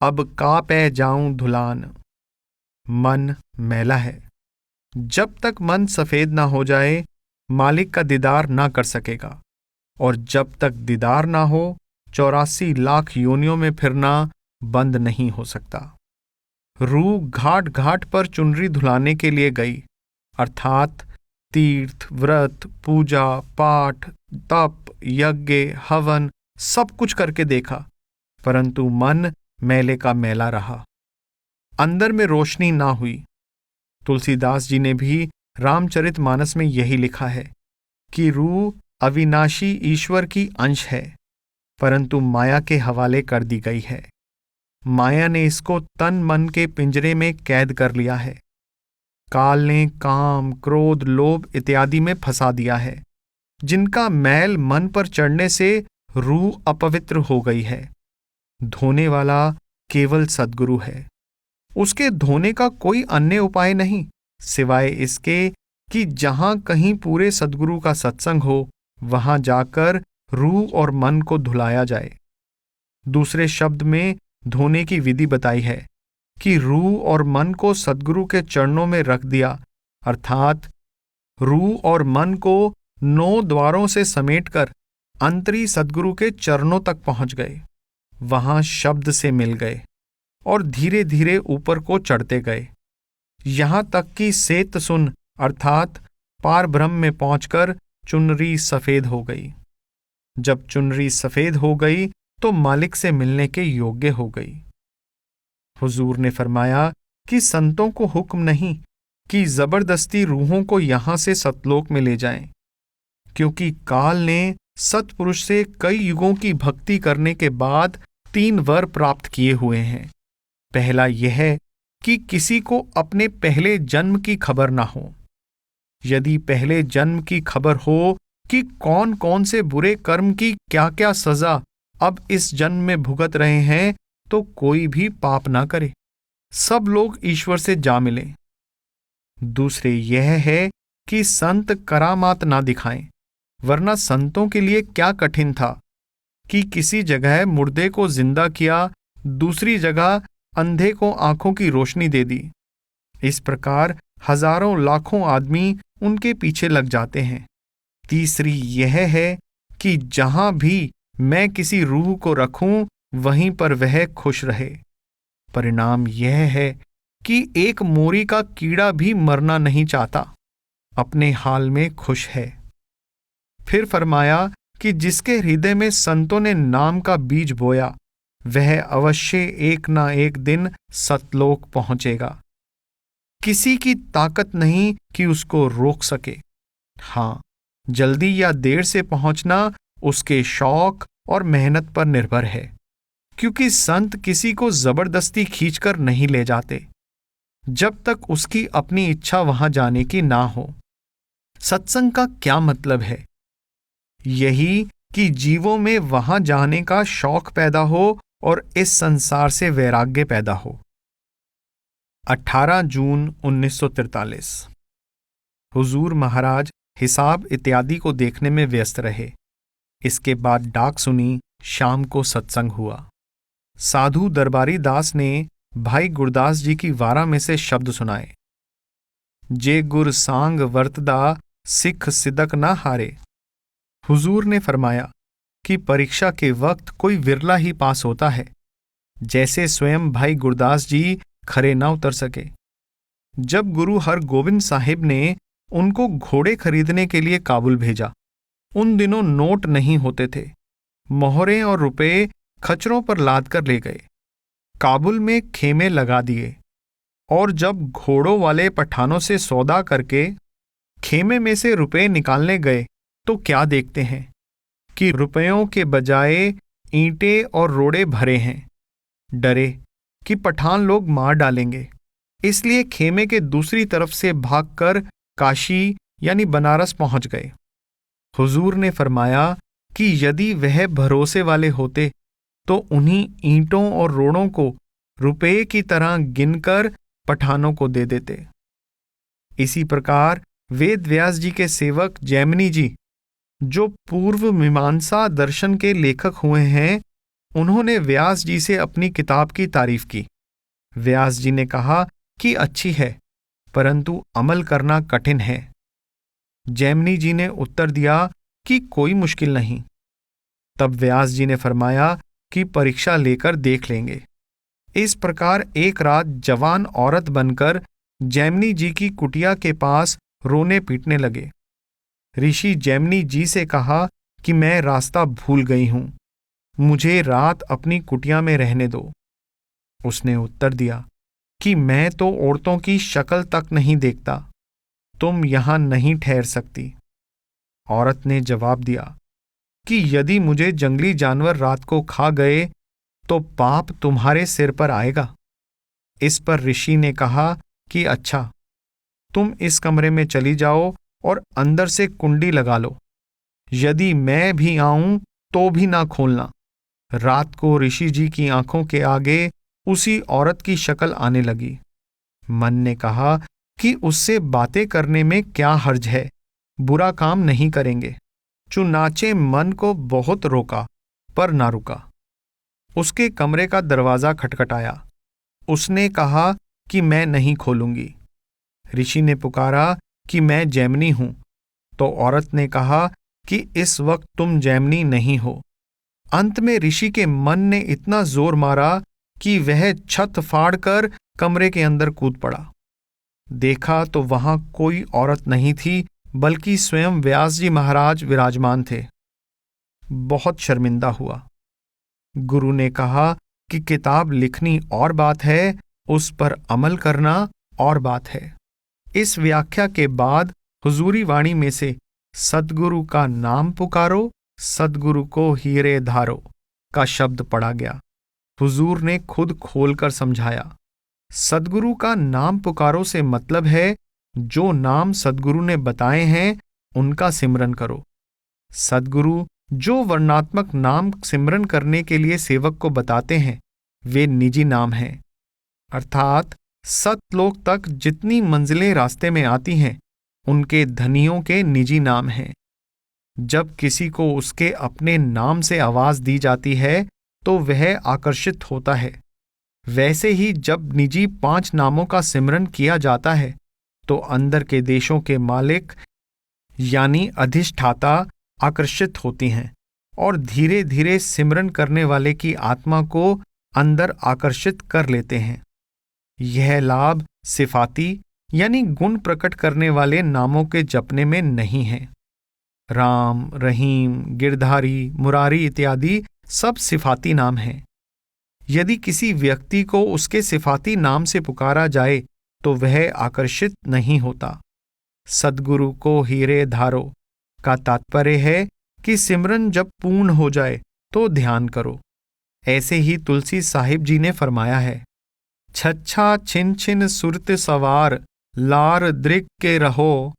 अब का पै जाऊं धुलान। मन मैला है। जब तक मन सफेद ना हो जाए, मालिक का दीदार ना कर सकेगा, और जब तक दीदार ना हो, 84 लाख योनियों में फिरना बंद नहीं हो सकता। रूह घाट घाट पर चुनरी धुलाने के लिए गई, अर्थात तीर्थ, व्रत, पूजा, पाठ, तप, यज्ञ, हवन सब कुछ करके देखा, परंतु मन मैले का मैला रहा। अंदर में रोशनी ना हुई। तुलसीदास जी ने भी रामचरितमानस में यही लिखा है कि रूह अविनाशी ईश्वर की अंश है, परंतु माया के हवाले कर दी गई है। माया ने इसको तन मन के पिंजरे में कैद कर लिया है। काल ने काम, क्रोध, लोभ इत्यादि में फंसा दिया है, जिनका मैल मन पर चढ़ने से रूह अपवित्र हो गई है। धोने वाला केवल सद्गुरु है। उसके धोने का कोई अन्य उपाय नहीं, सिवाय इसके कि जहां कहीं पूरे सद्गुरु का सत्संग हो, वहां जाकर रूह और मन को धुलाया जाए। दूसरे शब्द में धोने की विधि बताई है कि रूह और मन को सद्गुरु के चरणों में रख दिया, अर्थात रूह और मन को 9 द्वारों से समेटकर अंतरी सद्गुरु के चरणों तक पहुंच गए। वहां शब्द से मिल गए और धीरे धीरे ऊपर को चढ़ते गए, यहां तक कि सेत सुन अर्थात पार ब्रह्म में पहुंचकर चुनरी सफेद हो गई। जब चुनरी सफेद हो गई तो मालिक से मिलने के योग्य हो गई। हुजूर ने फरमाया कि संतों को हुक्म नहीं कि जबरदस्ती रूहों को यहां से सतलोक में ले जाएं, क्योंकि काल ने सत्पुरुष से कई युगों की भक्ति करने के बाद 3 वर प्राप्त किए हुए हैं। पहला यह कि किसी को अपने पहले जन्म की खबर ना हो। यदि पहले जन्म की खबर हो कि कौन कौन से बुरे कर्म की क्या क्या सजा अब इस जन्म में भुगत रहे हैं, तो कोई भी पाप ना करे, सब लोग ईश्वर से जा मिले। दूसरे यह है कि संत करामात ना दिखाएं, वरना संतों के लिए क्या कठिन था कि किसी जगह मुर्दे को जिंदा किया, दूसरी जगह अंधे को आंखों की रोशनी दे दी। इस प्रकार हजारों लाखों आदमी उनके पीछे लग जाते हैं। तीसरी यह है कि जहां भी मैं किसी रूह को रखूं, वहीं पर वह खुश रहे। परिणाम यह है कि एक मोरी का कीड़ा भी मरना नहीं चाहता, अपने हाल में खुश है। फिर फरमाया कि जिसके हृदय में संतों ने नाम का बीज बोया, वह अवश्य एक ना एक दिन सतलोक पहुंचेगा। किसी की ताकत नहीं कि उसको रोक सके। हाँ, जल्दी या देर से पहुंचना उसके शौक और मेहनत पर निर्भर है, क्योंकि संत किसी को जबरदस्ती खींचकर नहीं ले जाते, जब तक उसकी अपनी इच्छा वहां जाने की ना हो। सत्संग का क्या मतलब है? यही कि जीवों में वहां जाने का शौक पैदा हो और इस संसार से वैराग्य पैदा हो। 18 जून 1943 हुजूर महाराज हिसाब इत्यादि को देखने में व्यस्त रहे। इसके बाद डाक सुनी, शाम को सत्संग हुआ। साधु दरबारी दास ने भाई गुरदास जी की वारा में से शब्द सुनाए। जे गुर सांग वर्तदा, सिख सिदक ना हारे। हुजूर ने फरमाया कि परीक्षा के वक्त कोई विरला ही पास होता है, जैसे स्वयं भाई गुरदास जी खरे न उतर सके। जब गुरु हरगोविंद साहिब ने उनको घोड़े खरीदने के लिए काबुल भेजा, उन दिनों नोट नहीं होते थे। मोहरें और रुपए खच्चरों पर लाद कर ले गए, काबुल में खेमे लगा दिए, और जब घोड़ों वाले पठानों से सौदा करके खेमे में से रुपए निकालने गए, तो क्या देखते हैं कि रुपयों के बजाय ईंटें और रोड़े भरे हैं। डरे कि पठान लोग मार डालेंगे, इसलिए खेमे के दूसरी तरफ से भागकर काशी यानी बनारस पहुंच गए। हुजूर ने फरमाया कि यदि वह भरोसे वाले होते तो उन्हीं ईंटों और रोड़ों को रुपये की तरह गिनकर पठानों को दे देते। इसी प्रकार वेद व्यास जी के सेवक जैमिनी जी, जो पूर्व मीमांसा दर्शन के लेखक हुए हैं, उन्होंने व्यास जी से अपनी किताब की तारीफ की। व्यास जी ने कहा कि अच्छी है, परंतु अमल करना कठिन है। जैमिनी जी ने उत्तर दिया कि कोई मुश्किल नहीं। तब व्यास जी ने फरमाया कि परीक्षा लेकर देख लेंगे। इस प्रकार एक रात जवान औरत बनकर जैमिनी जी की कुटिया के पास रोने पीटने लगे। ऋषि जैमिनी जी से कहा कि मैं रास्ता भूल गई हूं, मुझे रात अपनी कुटिया में रहने दो। उसने उत्तर दिया कि मैं तो औरतों की शक्ल तक नहीं देखता, तुम यहां नहीं ठहर सकती। औरत ने जवाब दिया कि यदि मुझे जंगली जानवर रात को खा गए तो पाप तुम्हारे सिर पर आएगा। इस पर ऋषि ने कहा कि अच्छा, तुम इस कमरे में चली जाओ और अंदर से कुंडी लगा लो। यदि मैं भी आऊं तो भी ना खोलना। रात को ऋषि जी की आंखों के आगे उसी औरत की शक्ल आने लगी। मन ने कहा कि उससे बातें करने में क्या हर्ज है, बुरा काम नहीं करेंगे। चुनाचे मन को बहुत रोका पर ना रुका। उसके कमरे का दरवाजा खटखटाया। उसने कहा कि मैं नहीं खोलूंगी। ऋषि ने पुकारा कि मैं जैमिनी हूं, तो औरत ने कहा कि इस वक्त तुम जैमिनी नहीं हो। अंत में ऋषि के मन ने इतना जोर मारा कि वह छत फाड़कर कमरे के अंदर कूद पड़ा। देखा तो वहां कोई औरत नहीं थी, बल्कि स्वयं व्यास जी महाराज विराजमान थे। बहुत शर्मिंदा हुआ। गुरु ने कहा कि किताब लिखनी और बात है, उस पर अमल करना और बात है। इस व्याख्या के बाद हुजूरी वाणी में से सद्गुरु का नाम पुकारो, सद्गुरु को हीरे धारो का शब्द पढ़ा गया। हुजूर ने खुद खोलकर समझाया। सद्गुरु का नाम पुकारो से मतलब है जो नाम सद्गुरु ने बताए हैं उनका सिमरन करो। सद्गुरु जो वर्णात्मक नाम सिमरन करने के लिए सेवक को बताते हैं वे निजी नाम हैं, अर्थात सतलोक तक जितनी मंजिलें रास्ते में आती हैं उनके धनियों के निजी नाम हैं। जब किसी को उसके अपने नाम से आवाज दी जाती है तो वह आकर्षित होता है। वैसे ही जब निजी 5 नामों का सिमरन किया जाता है तो अंदर के देशों के मालिक यानी अधिष्ठाता आकर्षित होती हैं और धीरे धीरे सिमरन करने वाले की आत्मा को अंदर आकर्षित कर लेते हैं। यह लाभ सिफाती यानी गुण प्रकट करने वाले नामों के जपने में नहीं है। राम, रहीम, गिरधारी, मुरारी इत्यादि सब सिफाती नाम हैं। यदि किसी व्यक्ति को उसके सिफाती नाम से पुकारा जाए तो वह आकर्षित नहीं होता। सद्गुरु को हीरे धारो का तात्पर्य है कि सिमरन जब पूर्ण हो जाए तो ध्यान करो। ऐसे ही तुलसी साहिब जी ने फरमाया है, छच्छा छिन छिन सुरत सवार लार दृक के रहो,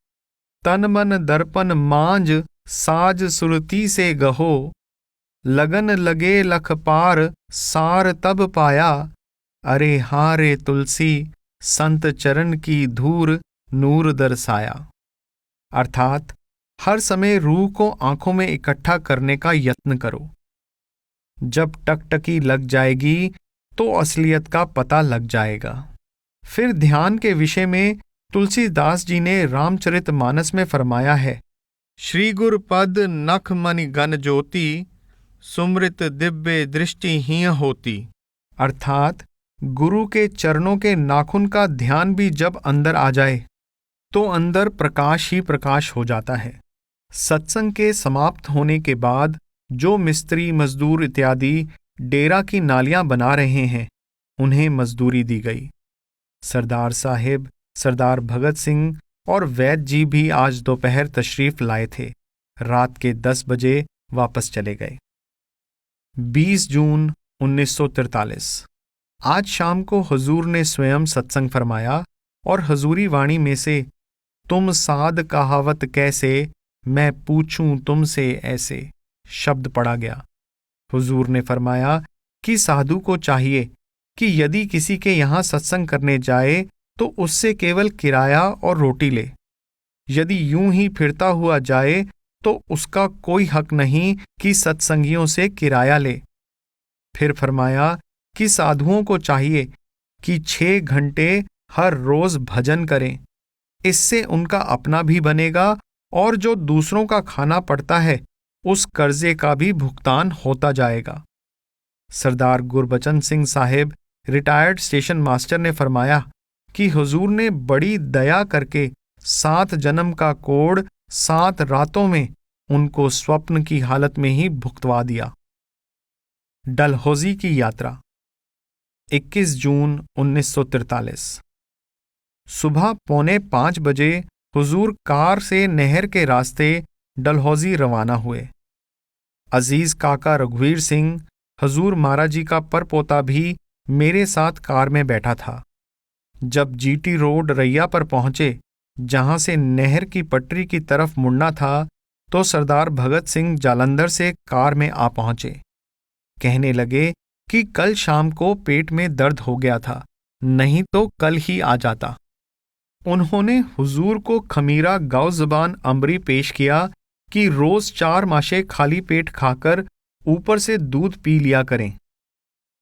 तन मन दर्पण मांझ साज सुरती से गहो, लगन लगे लख पार सार तब पाया, अरे हाँ रे तुलसी संत चरण की धूर नूर दरसाया। अर्थात हर समय रूह को आंखों में इकट्ठा करने का यत्न करो। जब टकटकी लग जाएगी तो असलियत का पता लग जाएगा। फिर ध्यान के विषय में तुलसीदास जी ने रामचरितमानस में फरमाया है, श्री गुर पद नख मनि गण ज्योति, सुमृत दिव्य दृष्टि ही होती। अर्थात गुरु के चरणों के नाखून का ध्यान भी जब अंदर आ जाए तो अंदर प्रकाश ही प्रकाश हो जाता है। सत्संग के समाप्त होने के बाद जो मिस्त्री, मजदूर इत्यादि डेरा की नालियां बना रहे हैं उन्हें मजदूरी दी गई। सरदार साहिब, सरदार भगत सिंह और वैद जी भी आज दोपहर तशरीफ लाए थे। रात के 10 बजे वापस चले गए। 20 जून 1943। आज शाम को हुजूर ने स्वयं सत्संग फरमाया और हजूरी वाणी में से तुम साध कहावत कैसे, मैं पूछूं तुमसे ऐसे शब्द पढ़ा गया। हुजूर ने फरमाया कि साधु को चाहिए कि यदि किसी के यहाँ सत्संग करने जाए तो उससे केवल किराया और रोटी ले। यदि यूं ही फिरता हुआ जाए तो उसका कोई हक नहीं कि सत्संगियों से किराया ले। फिर फरमाया कि साधुओं को चाहिए कि 6 घंटे हर रोज भजन करें, इससे उनका अपना भी बनेगा और जो दूसरों का खाना पड़ता है उस कर्जे का भी भुगतान होता जाएगा। Sardar Gurbachan Singh Sahib retired station master ने फरमाया कि हुजूर ने बड़ी दया करके 7 जन्म का कोड़ 7 रातों में उनको स्वप्न की हालत में ही भुगतवा दिया। डलहौजी की यात्रा 21 जून 1943। सुबह 4:45 बजे हुजूर कार से नहर के रास्ते डलहौजी रवाना हुए। अजीज काका रघुवीर सिंह, हुजूर महाराज जी का परपोता भी मेरे साथ कार में बैठा था। जब जीटी रोड रैया पर पहुंचे, जहां से नहर की पटरी की तरफ मुड़ना था, तो सरदार भगत सिंह जालंधर से कार में आ पहुंचे। कहने लगे कि कल शाम को पेट में दर्द हो गया था, नहीं तो कल ही आ जाता। उन्होंने हुजूर को खमीरा गौ ज़ुबान अमरी पेश किया कि रोज 4 माशे खाली पेट खाकर ऊपर से दूध पी लिया करें।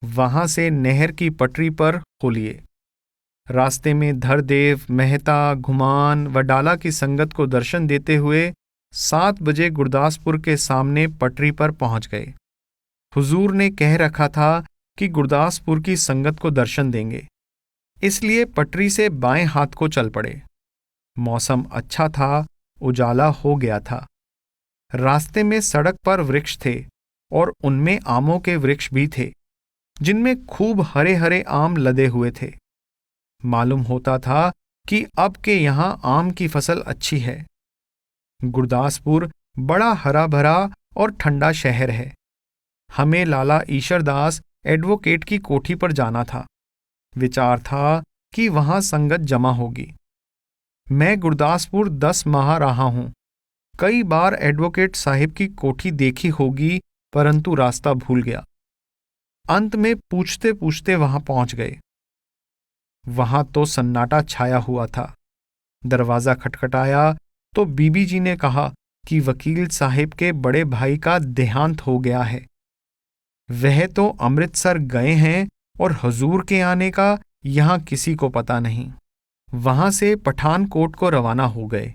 वहां से नहर की पटरी पर हो लिए। रास्ते में धरदेव, मेहता, घुमान व डाला की संगत को दर्शन देते हुए 7 बजे गुरदासपुर के सामने पटरी पर पहुंच गए। हुजूर ने कह रखा था कि गुरदासपुर की संगत को दर्शन देंगे, इसलिए पटरी से बाएं हाथ को चल पड़े। मौसम अच्छा था, उजाला हो गया था। रास्ते में सड़क पर वृक्ष थे और उनमें आमों के वृक्ष भी थे, जिनमें खूब हरे हरे आम लदे हुए थे। मालूम होता था कि अब के यहाँ आम की फसल अच्छी है। गुरदासपुर बड़ा हरा भरा और ठंडा शहर है। हमें लाला ईशरदास एडवोकेट की कोठी पर जाना था। विचार था कि वहां संगत जमा होगी। मैं गुरदासपुर 10 माह रहा हूं। कई बार एडवोकेट साहिब की कोठी देखी होगी, परंतु रास्ता भूल गया। अंत में पूछते पूछते वहां पहुंच गए। वहां तो सन्नाटा छाया हुआ था। दरवाजा खटखटाया तो बीबी जी ने कहा कि वकील साहिब के बड़े भाई का देहांत हो गया है। वह तो अमृतसर गए हैं और हुजूर के आने का यहां किसी को पता नहीं। वहां से पठानकोट को रवाना हो गए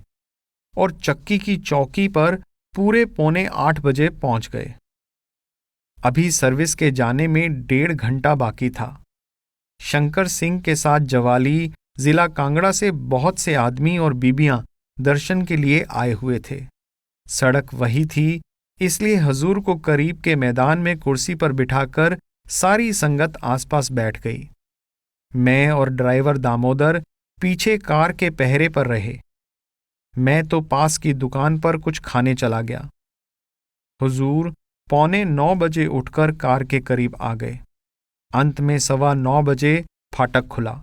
और चक्की की चौकी पर पूरे 7:45 बजे पहुंच गए। अभी सर्विस के जाने में 1.5 घंटा बाकी था। शंकर सिंह के साथ जवाली, जिला कांगड़ा से बहुत से आदमी और बीबियां दर्शन के लिए आए हुए थे। सड़क वही थी, इसलिए हुजूर को करीब के मैदान में कुर्सी पर बिठाकर सारी संगत आसपास बैठ गई। मैं और ड्राइवर दामोदर पीछे कार के पहरे पर रहे। मैं तो पास की दुकान पर कुछ खाने चला गया। हुजूर 8:45 बजे उठकर कार के करीब आ गए। अंत में 9:15 बजे फाटक खुला,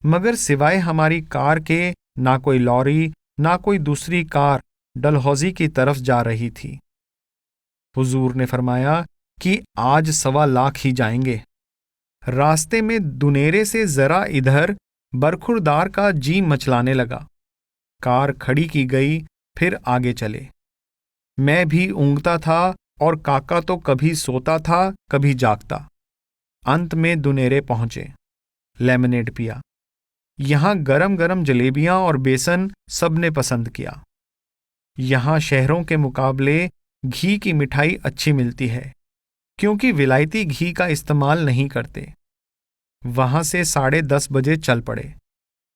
मगर सिवाय हमारी कार के ना कोई लॉरी ना कोई दूसरी कार डलहौजी की तरफ जा रही थी। हुजूर ने फरमाया कि आज 1.25 लाख ही जाएंगे। रास्ते में दुनेरे से जरा इधर बरखुरदार का जी मचलाने लगा। कार खड़ी की गई, फिर आगे चले। मैं भी ऊँघता था और काका तो कभी सोता था कभी जागता। अंत में दुनेरे पहुंचे। लेमनेड पिया। यहां गरम गरम जलेबियां और बेसन सबने पसंद किया। यहां शहरों के मुकाबले घी की मिठाई अच्छी मिलती है, क्योंकि विलायती घी का इस्तेमाल नहीं करते। वहां से 10:30 बजे चल पड़े।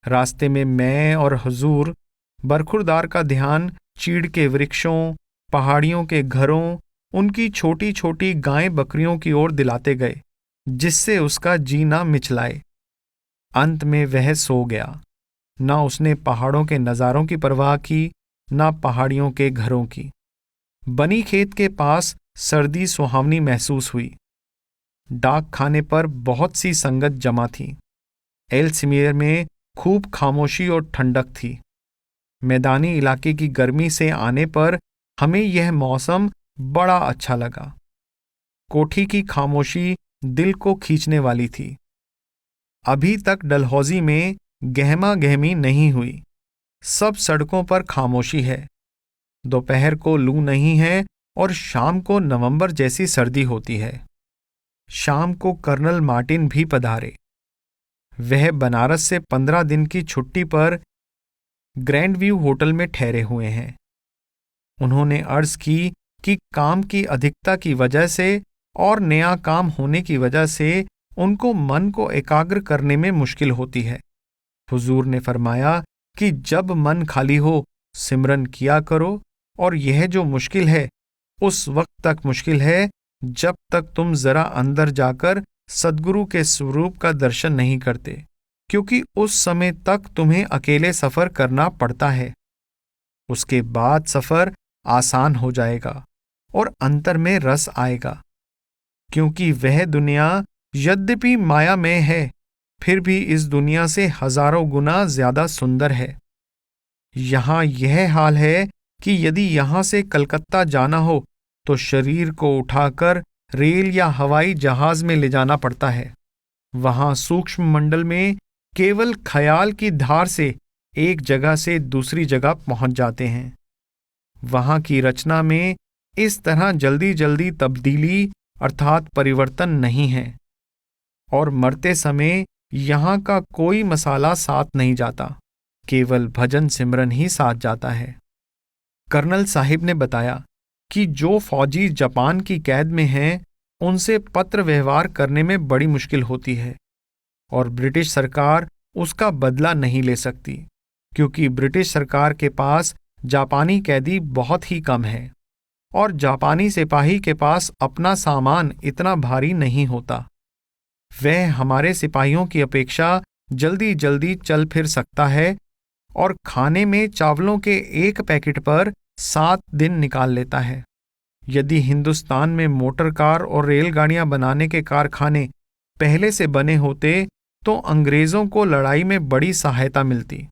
रास्ते में मैं और हुजूर बरखुरदार का ध्यान चीड़ के वृक्षों, पहाड़ियों के घरों, उनकी छोटी छोटी गायें बकरियों की ओर दिलाते गए, जिससे उसका जी ना मिचलाए। अंत में वह सो गया। ना उसने पहाड़ों के नज़ारों की परवाह की, ना पहाड़ियों के घरों की। बनी खेत के पास सर्दी सुहावनी महसूस हुई। डाक खाने पर बहुत सी संगत जमा थी। एल्समियर में खूब खामोशी और ठंडक थी। मैदानी इलाके की गर्मी से आने पर हमें यह मौसम बड़ा अच्छा लगा। कोठी की खामोशी दिल को खींचने वाली थी। अभी तक डलहौजी में गहमा गहमी नहीं हुई। सब सड़कों पर खामोशी है। दोपहर को लू नहीं है और शाम को नवंबर जैसी सर्दी होती है। शाम को कर्नल मार्टिन भी पधारे। वह बनारस से 15 दिन की छुट्टी पर ग्रैंड व्यू होटल में ठहरे हुए हैं। उन्होंने अर्ज की कि काम की अधिकता की वजह से और नया काम होने की वजह से उनको मन को एकाग्र करने में मुश्किल होती है। हुजूर ने फरमाया कि जब मन खाली हो सिमरन किया करो, और यह जो मुश्किल है उस वक्त तक मुश्किल है जब तक तुम जरा अंदर जाकर सद्गुरु के स्वरूप का दर्शन नहीं करते, क्योंकि उस समय तक तुम्हें अकेले सफर करना पड़ता है। उसके बाद सफर आसान हो जाएगा और अंतर में रस आएगा, क्योंकि वह दुनिया यद्यपि मायामय है फिर भी इस दुनिया से हजारों गुना ज्यादा सुंदर है। यहां यह हाल है कि यदि यहां से कलकत्ता जाना हो तो शरीर को उठाकर रेल या हवाई जहाज में ले जाना पड़ता है। वहां सूक्ष्म मंडल में केवल ख्याल की धार से एक जगह से दूसरी जगह पहुंच जाते हैं। वहां की रचना में इस तरह जल्दी जल्दी तब्दीली अर्थात परिवर्तन नहीं है, और मरते समय यहां का कोई मसाला साथ नहीं जाता, केवल भजन सिमरन ही साथ जाता है। कर्नल साहिब ने बताया कि जो फौजी जापान की कैद में हैं उनसे पत्र व्यवहार करने में बड़ी मुश्किल होती है, और ब्रिटिश सरकार उसका बदला नहीं ले सकती, क्योंकि ब्रिटिश सरकार के पास जापानी कैदी बहुत ही कम है, और जापानी सिपाही के पास अपना सामान इतना भारी नहीं होता। वह हमारे सिपाहियों की अपेक्षा जल्दी जल्दी चल फिर सकता है, और खाने में चावलों के एक पैकेट पर 7 दिन निकाल लेता है। यदि हिंदुस्तान में मोटर कार और रेलगाड़ियां बनाने के कारखाने पहले से बने होते तो अंग्रेजों को लड़ाई में बड़ी सहायता मिलती।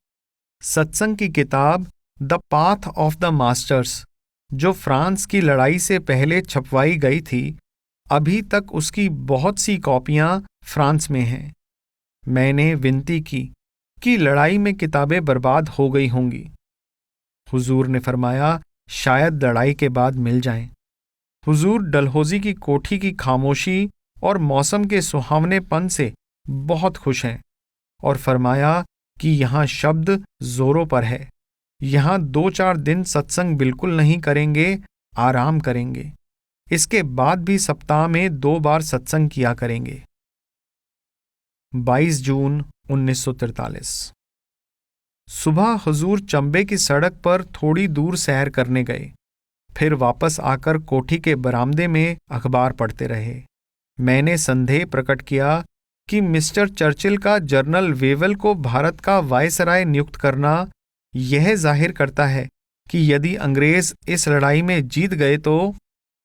सत्संग की किताब the path of the masters, जो फ्रांस की लड़ाई से पहले छपवाई गई थी, अभी तक उसकी बहुत सी कॉपियां फ्रांस में हैं। मैंने विनती की कि लड़ाई में किताबें बर्बाद हो गई होंगी। हुजूर ने फरमाया शायद लड़ाई के बाद मिल जाएं। हुजूर डलहौजी की कोठी की खामोशी और मौसम के सुहावनेपन से बहुत खुश हैं, और फरमाया कि यहाँ शब्द जोरों पर है। यहाँ 2-4 दिन सत्संग बिल्कुल नहीं करेंगे, आराम करेंगे। इसके बाद भी सप्ताह में 2 बार सत्संग किया करेंगे। 22 जून 1943। सुबह हुजूर चंबे की सड़क पर थोड़ी दूर सैर करने गए, फिर वापस आकर कोठी के बरामदे में अखबार पढ़ते रहे। मैंने संदेह प्रकट किया कि मिस्टर चर्चिल का जनरल वेवल को भारत का वायसराय नियुक्त करना यह जाहिर करता है कि यदि अंग्रेज इस लड़ाई में जीत गए तो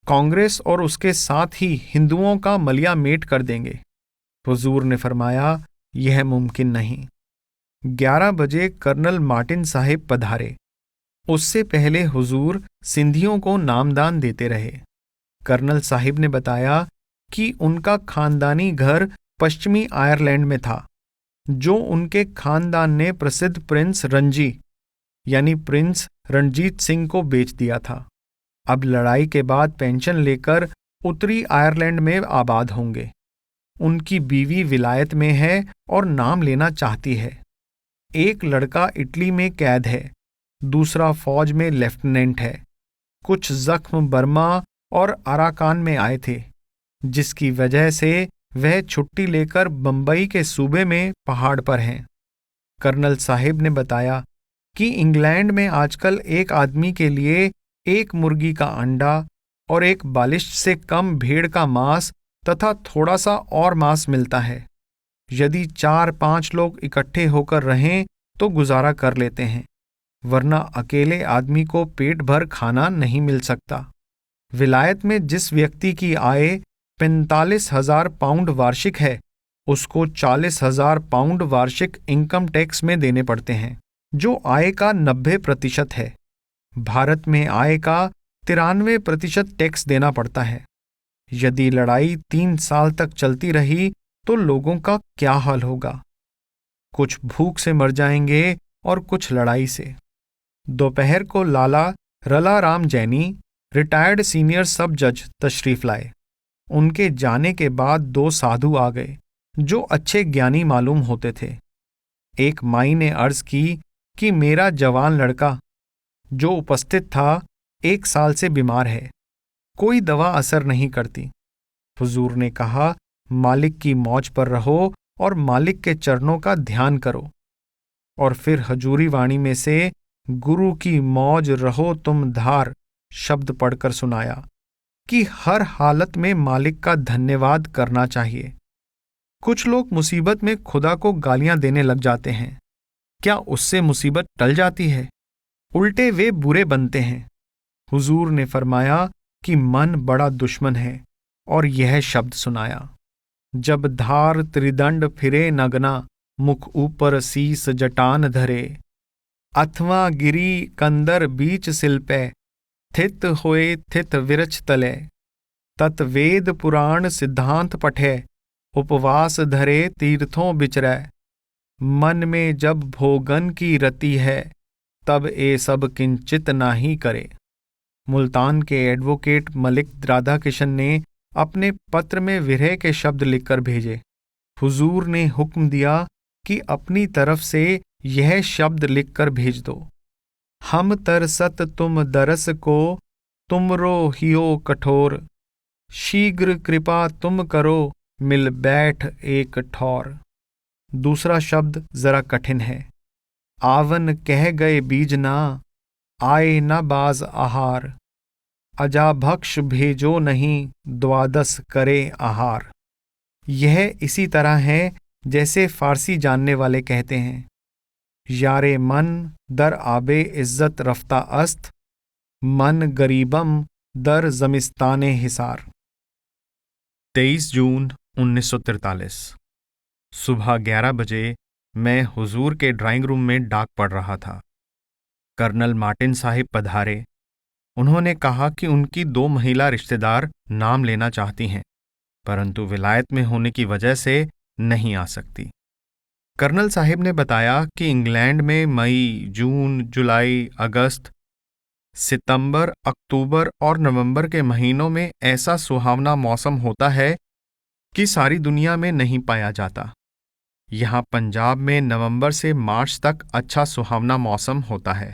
कांग्रेस और उसके साथ ही हिंदुओं का मलिया मेट कर देंगे। हुजूर ने फरमाया यह मुमकिन नहीं। 11 बजे कर्नल मार्टिन साहिब पधारे। उससे पहले हुजूर सिंधियों को नामदान देते रहे। कर्नल साहिब ने बताया कि उनका खानदानी घर पश्चिमी आयरलैंड में था, जो उनके खानदान ने प्रसिद्ध प्रिंस रणजी यानी प्रिंस रणजीत सिंह को बेच दिया था। अब लड़ाई के बाद पेंशन लेकर उत्तरी आयरलैंड में आबाद होंगे। उनकी बीवी विलायत में है और नाम लेना चाहती है। एक लड़का इटली में कैद है, दूसरा फौज में लेफ्टिनेंट है। कुछ जख्म बर्मा और अराकान में आए थे, जिसकी वजह से वह छुट्टी लेकर बंबई के सूबे में पहाड़ पर हैं। कर्नल साहिब ने बताया कि इंग्लैंड में आजकल एक आदमी के लिए एक मुर्गी का अंडा और एक बालिश से कम भेड़ का मांस तथा थोड़ा सा और मांस मिलता है। यदि 4-5 लोग इकट्ठे होकर रहें तो गुजारा कर लेते हैं, वरना अकेले आदमी को पेट भर खाना नहीं मिल सकता। विलायत में जिस व्यक्ति की आय 45,000 पाउंड वार्षिक है, उसको 40,000 पाउंड वार्षिक इनकम टैक्स में देने पड़ते हैं, जो आय का 90% है। भारत में आय का 93% टैक्स देना पड़ता है। यदि लड़ाई 3 साल तक चलती रही तो लोगों का क्या हाल होगा? कुछ भूख से मर जाएंगे और कुछ लड़ाई से। दोपहर को लाला रलाराम जैनी, रिटायर्ड सीनियर सब जज, तशरीफ लाए। उनके जाने के बाद 2 साधु आ गए जो अच्छे ज्ञानी मालूम होते थे। एक माई ने अर्ज की कि मेरा जवान लड़का जो उपस्थित था 1 साल से बीमार है, कोई दवा असर नहीं करती। हुजूर ने कहा, मालिक की मौज पर रहो और मालिक के चरणों का ध्यान करो। और फिर हजूरी वाणी में से गुरु की मौज रहो तुम धार शब्द पढ़कर सुनाया कि हर हालत में मालिक का धन्यवाद करना चाहिए। कुछ लोग मुसीबत में खुदा को गालियां देने लग जाते हैं। क्या उससे मुसीबत टल जाती है? उल्टे वे बुरे बनते हैं। हुजूर ने फरमाया कि मन बड़ा दुश्मन है और यह शब्द सुनाया, जब धार त्रिदंड फिरे नगना, मुख ऊपर सीस जटान धरे, अथवा गिरी कंदर बीच सिलपे, थित होए थित विरच तले, तत वेद पुराण सिद्धांत पठे, उपवास धरे तीर्थों बिचरै, मन में जब भोगन की रति है, तब ए सब किंचित नाही करे। मुल्तान के एडवोकेट मलिक राधाकिशन ने अपने पत्र में विरह के शब्द लिखकर भेजे। हुजूर ने हुक्म दिया कि अपनी तरफ से यह शब्द लिखकर भेज दो, हम तरसत तुम दरस को, तुमरो हियो कठोर, शीघ्र कृपा तुम करो, मिल बैठ एक ठौर। दूसरा शब्द जरा कठिन है, आवन कह गए बीज ना, आए न बाज आहार, अजाभक्ष भेजो नहीं, द्वादश करे आहार। यह इसी तरह है जैसे फारसी जानने वाले कहते हैं, यारे मन दर आबे इज्जत रफ्ता अस्त, मन गरीबम दर जमिस्ताने हिसार। 23 जून 1943 सुबह 11 बजे मैं हुजूर के ड्राइंग रूम में डाक पढ़ रहा था। कर्नल मार्टिन साहिब पधारे। उन्होंने कहा कि उनकी 2 महिला रिश्तेदार नाम लेना चाहती हैं, परंतु विलायत में होने की वजह से नहीं आ सकती। कर्नल साहिब ने बताया कि इंग्लैंड में मई, जून, जुलाई, अगस्त, सितंबर, अक्टूबर और नवंबर के महीनों में ऐसा सुहावना मौसम होता है कि सारी दुनिया में नहीं पाया जाता। यहाँ पंजाब में नवंबर से मार्च तक अच्छा सुहावना मौसम होता है।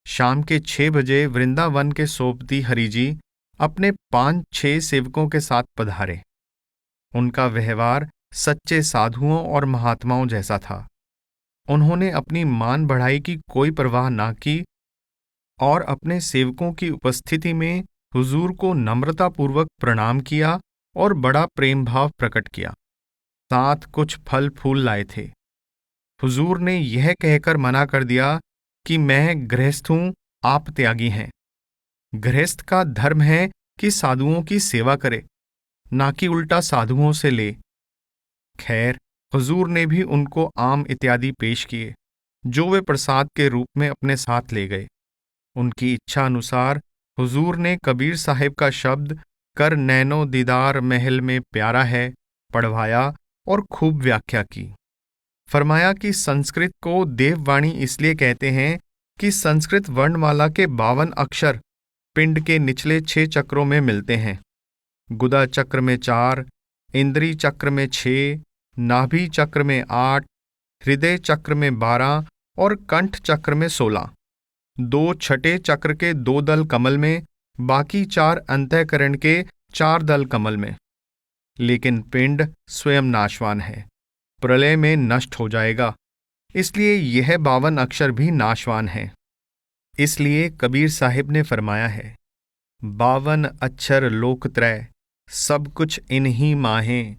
शाम के 6 बजे वृंदावन के सोपती हरिजी अपने 5-6 सेवकों के साथ पधारे। उनका व्यवहार सच्चे साधुओं और महात्माओं जैसा था। उन्होंने अपनी मान बढ़ाई की कोई परवाह ना की और अपने सेवकों की उपस्थिति में हुजूर को नम्रतापूर्वक प्रणाम किया और बड़ा प्रेम भाव प्रकट किया। साथ कुछ फल फूल लाए थे। हुजूर ने यह कहकर मना कर दिया कि मैं गृहस्थ हूं, आप त्यागी हैं। गृहस्थ का धर्म है कि साधुओं की सेवा करे, ना कि उल्टा साधुओं से ले। खैर, हुजूर ने भी उनको आम इत्यादि पेश किए, जो वे प्रसाद के रूप में अपने साथ ले गए। उनकी इच्छा अनुसार हुजूर ने कबीर साहिब का शब्द कर नैनो दीदार महल में प्यारा है पढ़वाया और खूब व्याख्या की। फरमाया कि संस्कृत को देववाणी इसलिए कहते हैं कि संस्कृत वर्णमाला के 52 अक्षर पिंड के निचले 6 चक्रों में मिलते हैं। गुदा चक्र में 4, इंद्री चक्र में 6, नाभि चक्र में 8, हृदय चक्र में 12 और कंठ चक्र में 16। 2 छठे चक्र के 2 दल कमल में, बाकी 4 अंतःकरण के 4 दल कमल में। लेकिन पिंड स्वयं नाशवान है, प्रलय में नष्ट हो जाएगा, इसलिए यह 52 अक्षर भी नाशवान है। इसलिए कबीर साहिब ने फरमाया है, 52 अक्षर लोकत्रय, सब कुछ इन्हीं माहें,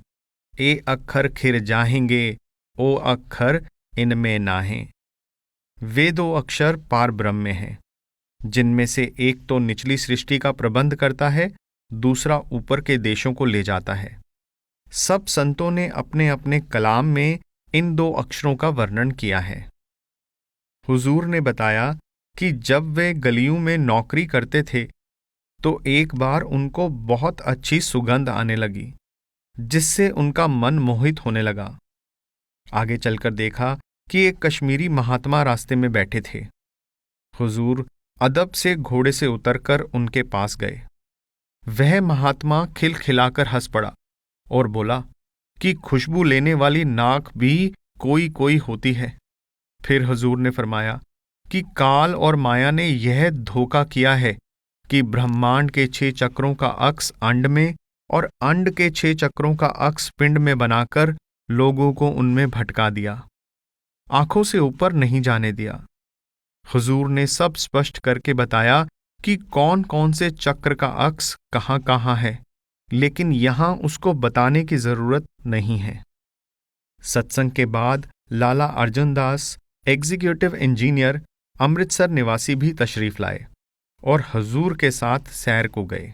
ए अक्षर खिर जाहेंगे, ओ अक्षर इनमें नाहें। वे 2 अक्षर पार ब्रह्म में हैं, जिनमें से एक तो निचली सृष्टि का प्रबंध करता है दूसरा ऊपर के देशों को ले जाता है। सब संतों ने अपने अपने कलाम में इन 2 अक्षरों का वर्णन किया है। हुजूर ने बताया कि जब वे गलियों में नौकरी करते थे तो एक बार उनको बहुत अच्छी सुगंध आने लगी, जिससे उनका मन मोहित होने लगा। आगे चलकर देखा कि एक कश्मीरी महात्मा रास्ते में बैठे थे। हुजूर अदब से घोड़े से उतरकर उनके पास गए। वह महात्मा खिलखिलाकर हंस पड़ा और बोला कि खुशबू लेने वाली नाक भी कोई कोई होती है। फिर हुजूर ने फरमाया कि काल और माया ने यह धोखा किया है कि ब्रह्मांड के 6 चक्रों का अक्स अंड में और अंड के 6 चक्रों का अक्स पिंड में बनाकर लोगों को उनमें भटका दिया, आंखों से ऊपर नहीं जाने दिया। हुजूर ने सब स्पष्ट करके बताया कि कौन कौन से चक्र का अक्स कहाँ कहाँ है, लेकिन यहां उसको बताने की जरूरत नहीं है। सत्संग के बाद लाला अर्जुन दास, एग्जीक्यूटिव इंजीनियर, अमृतसर निवासी भी तशरीफ लाए और हुजूर के साथ सैर को गए।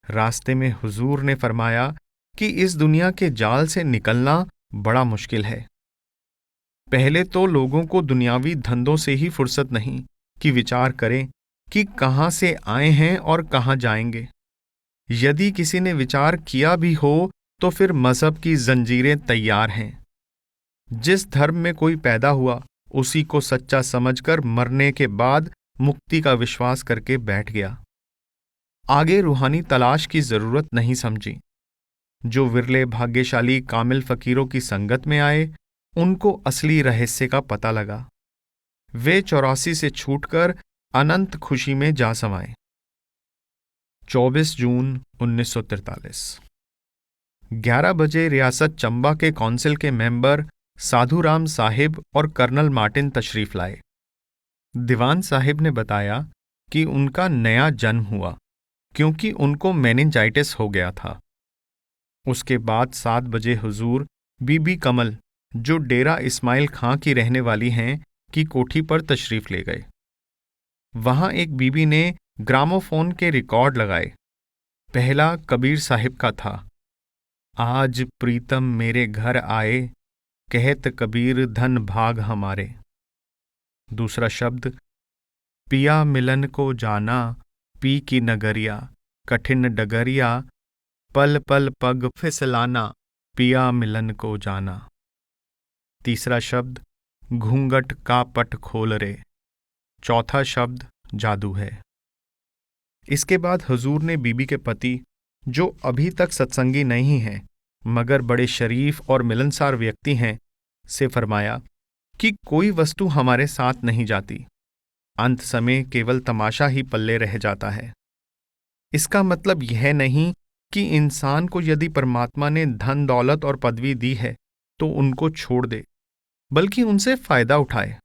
रास्ते में हुजूर ने फरमाया कि इस दुनिया के जाल से निकलना बड़ा मुश्किल है। पहले तो लोगों को दुनियावी धंधों से ही फुर्सत नहीं कि विचार करें कि कहाँ से आए हैं और कहाँ जाएंगे। यदि किसी ने विचार किया भी हो तो फिर मजहब की जंजीरें तैयार हैं। जिस धर्म में कोई पैदा हुआ उसी को सच्चा समझकर मरने के बाद मुक्ति का विश्वास करके बैठ गया। आगे रूहानी तलाश की जरूरत नहीं समझी। जो विरले भाग्यशाली कामिल फकीरों की संगत में आए उनको असली रहस्य का पता लगा। वे 84 से छूटकर अनंत खुशी में जा समाये। 24 जून 1943 11 बजे रियासत चंबा के काउंसिल के मेंबर साधुराम साहिब और कर्नल मार्टिन तशरीफ लाए। दीवान साहिब ने बताया कि उनका नया जन्म हुआ क्योंकि उनको मेनिंजाइटिस हो गया था। उसके बाद 7 बजे हुजूर बीबी कमल, जो डेरा इस्माइल खां की रहने वाली हैं, की कोठी पर तशरीफ ले गए। वहां एक बीबी ने ग्रामोफोन के रिकॉर्ड लगाए। पहला कबीर साहिब का था, आज प्रीतम मेरे घर आए, कहत कबीर धन भाग हमारे। दूसरा शब्द, पिया मिलन को जाना, पी की नगरिया, कठिन डगरिया, पल पल पग फिसलाना, पिया मिलन को जाना। तीसरा शब्द, घूंघट का पट खोल रे। चौथा शब्द, जादू है। इसके बाद हुजूर ने बीबी के पति, जो अभी तक सत्संगी नहीं हैं मगर बड़े शरीफ और मिलनसार व्यक्ति हैं, से फरमाया कि कोई वस्तु हमारे साथ नहीं जाती, अंत समय केवल तमाशा ही पल्ले रह जाता है। इसका मतलब यह नहीं कि इंसान को यदि परमात्मा ने धन दौलत और पदवी दी है तो उनको छोड़ दे, बल्कि उनसे फायदा उठाए,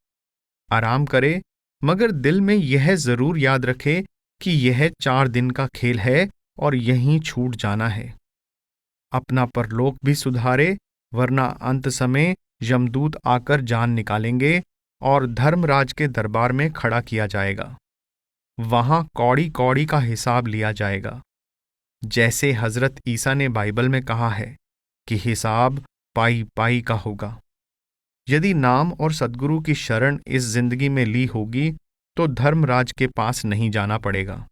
आराम करे, मगर दिल में यह जरूर याद रखे कि यह 4 दिन का खेल है और यहीं छूट जाना है। अपना परलोक भी सुधारे, वरना अंत समय यमदूत आकर जान निकालेंगे और धर्मराज के दरबार में खड़ा किया जाएगा। वहां कौड़ी कौड़ी का हिसाब लिया जाएगा। जैसे हजरत ईसा ने बाइबल में कहा है कि हिसाब पाई पाई का होगा। यदि नाम और सद्गुरु की शरण इस जिंदगी में ली होगी तो धर्मराज के पास नहीं जाना पड़ेगा।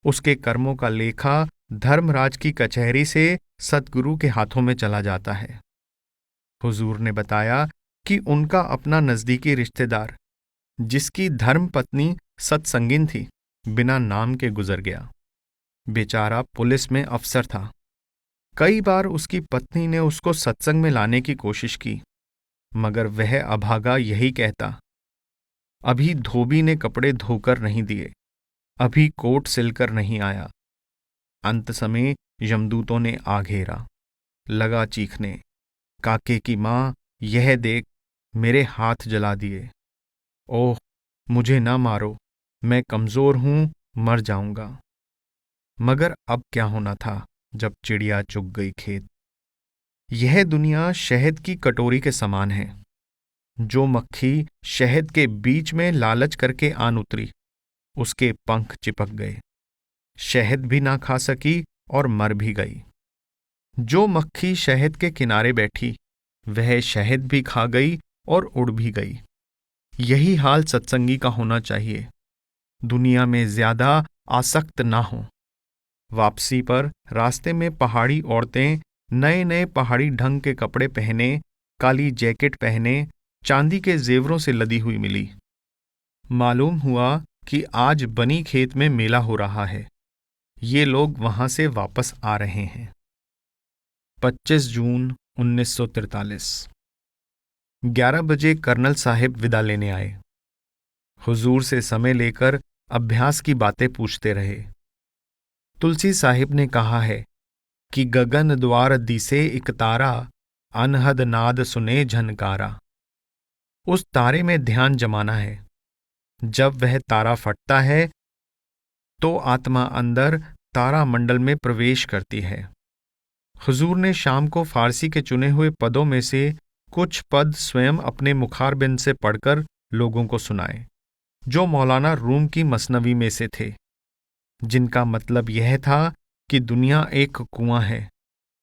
उसके कर्मों का लेखा धर्मराज की कचहरी से सद्गुरु के हाथों में चला जाता है। हुजूर ने बताया कि उनका अपना नजदीकी रिश्तेदार, जिसकी धर्म पत्नी सत्संगिन थी, बिना नाम के गुजर गया। बेचारा पुलिस में अफसर था। कई बार उसकी पत्नी ने उसको सत्संग में लाने की कोशिश की, मगर वह अभागा यही कहता, अभी धोबी ने कपड़े धोकर नहीं दिए, अभी कोट सिलकर नहीं आया। अंत समय यमदूतों ने आ घेरा, लगा चीखने, काके की मां, यह देख, मेरे हाथ जला दिए। ओह, मुझे ना मारो, मैं कमजोर हूं, मर जाऊंगा। मगर अब क्या होना था जब चिड़िया चुग गई खेत। यह दुनिया शहद की कटोरी के समान है। जो मक्खी शहद के बीच में लालच करके आन उतरी, उसके पंख चिपक गए। शहद भी ना खा सकी और मर भी गई। जो मक्खी शहद के किनारे बैठी, वह शहद भी खा गई और उड़ भी गई। यही हाल सत्संगी का होना चाहिए। दुनिया में ज्यादा आसक्त ना हो। वापसी पर रास्ते में पहाड़ी औरतें नए नए पहाड़ी ढंग के कपड़े पहने, काली जैकेट पहने, चांदी के जेवरों से लदी हुई मिली। मालूम हुआ कि आज बनी खेत में मेला हो रहा है। ये लोग वहां से वापस आ रहे हैं। 25 जून 1943। 11 बजे कर्नल साहब विदा लेने आए। हुजूर से समय लेकर अभ्यास की बातें पूछते रहे। तुलसी साहिब ने कहा है कि गगन द्वार दिसे एक तारा, अनहद नाद सुने झनकारा। उस तारे में ध्यान जमाना है। जब वह तारा फटता है तो आत्मा अंदर तारा मंडल में प्रवेश करती है। हुजूर ने शाम को फारसी के चुने हुए पदों में से कुछ पद स्वयं अपने मुखारबिंद से पढ़कर लोगों को सुनाए, जो मौलाना रूम की मसनवी में से थे, जिनका मतलब यह था कि दुनिया एक कुआं है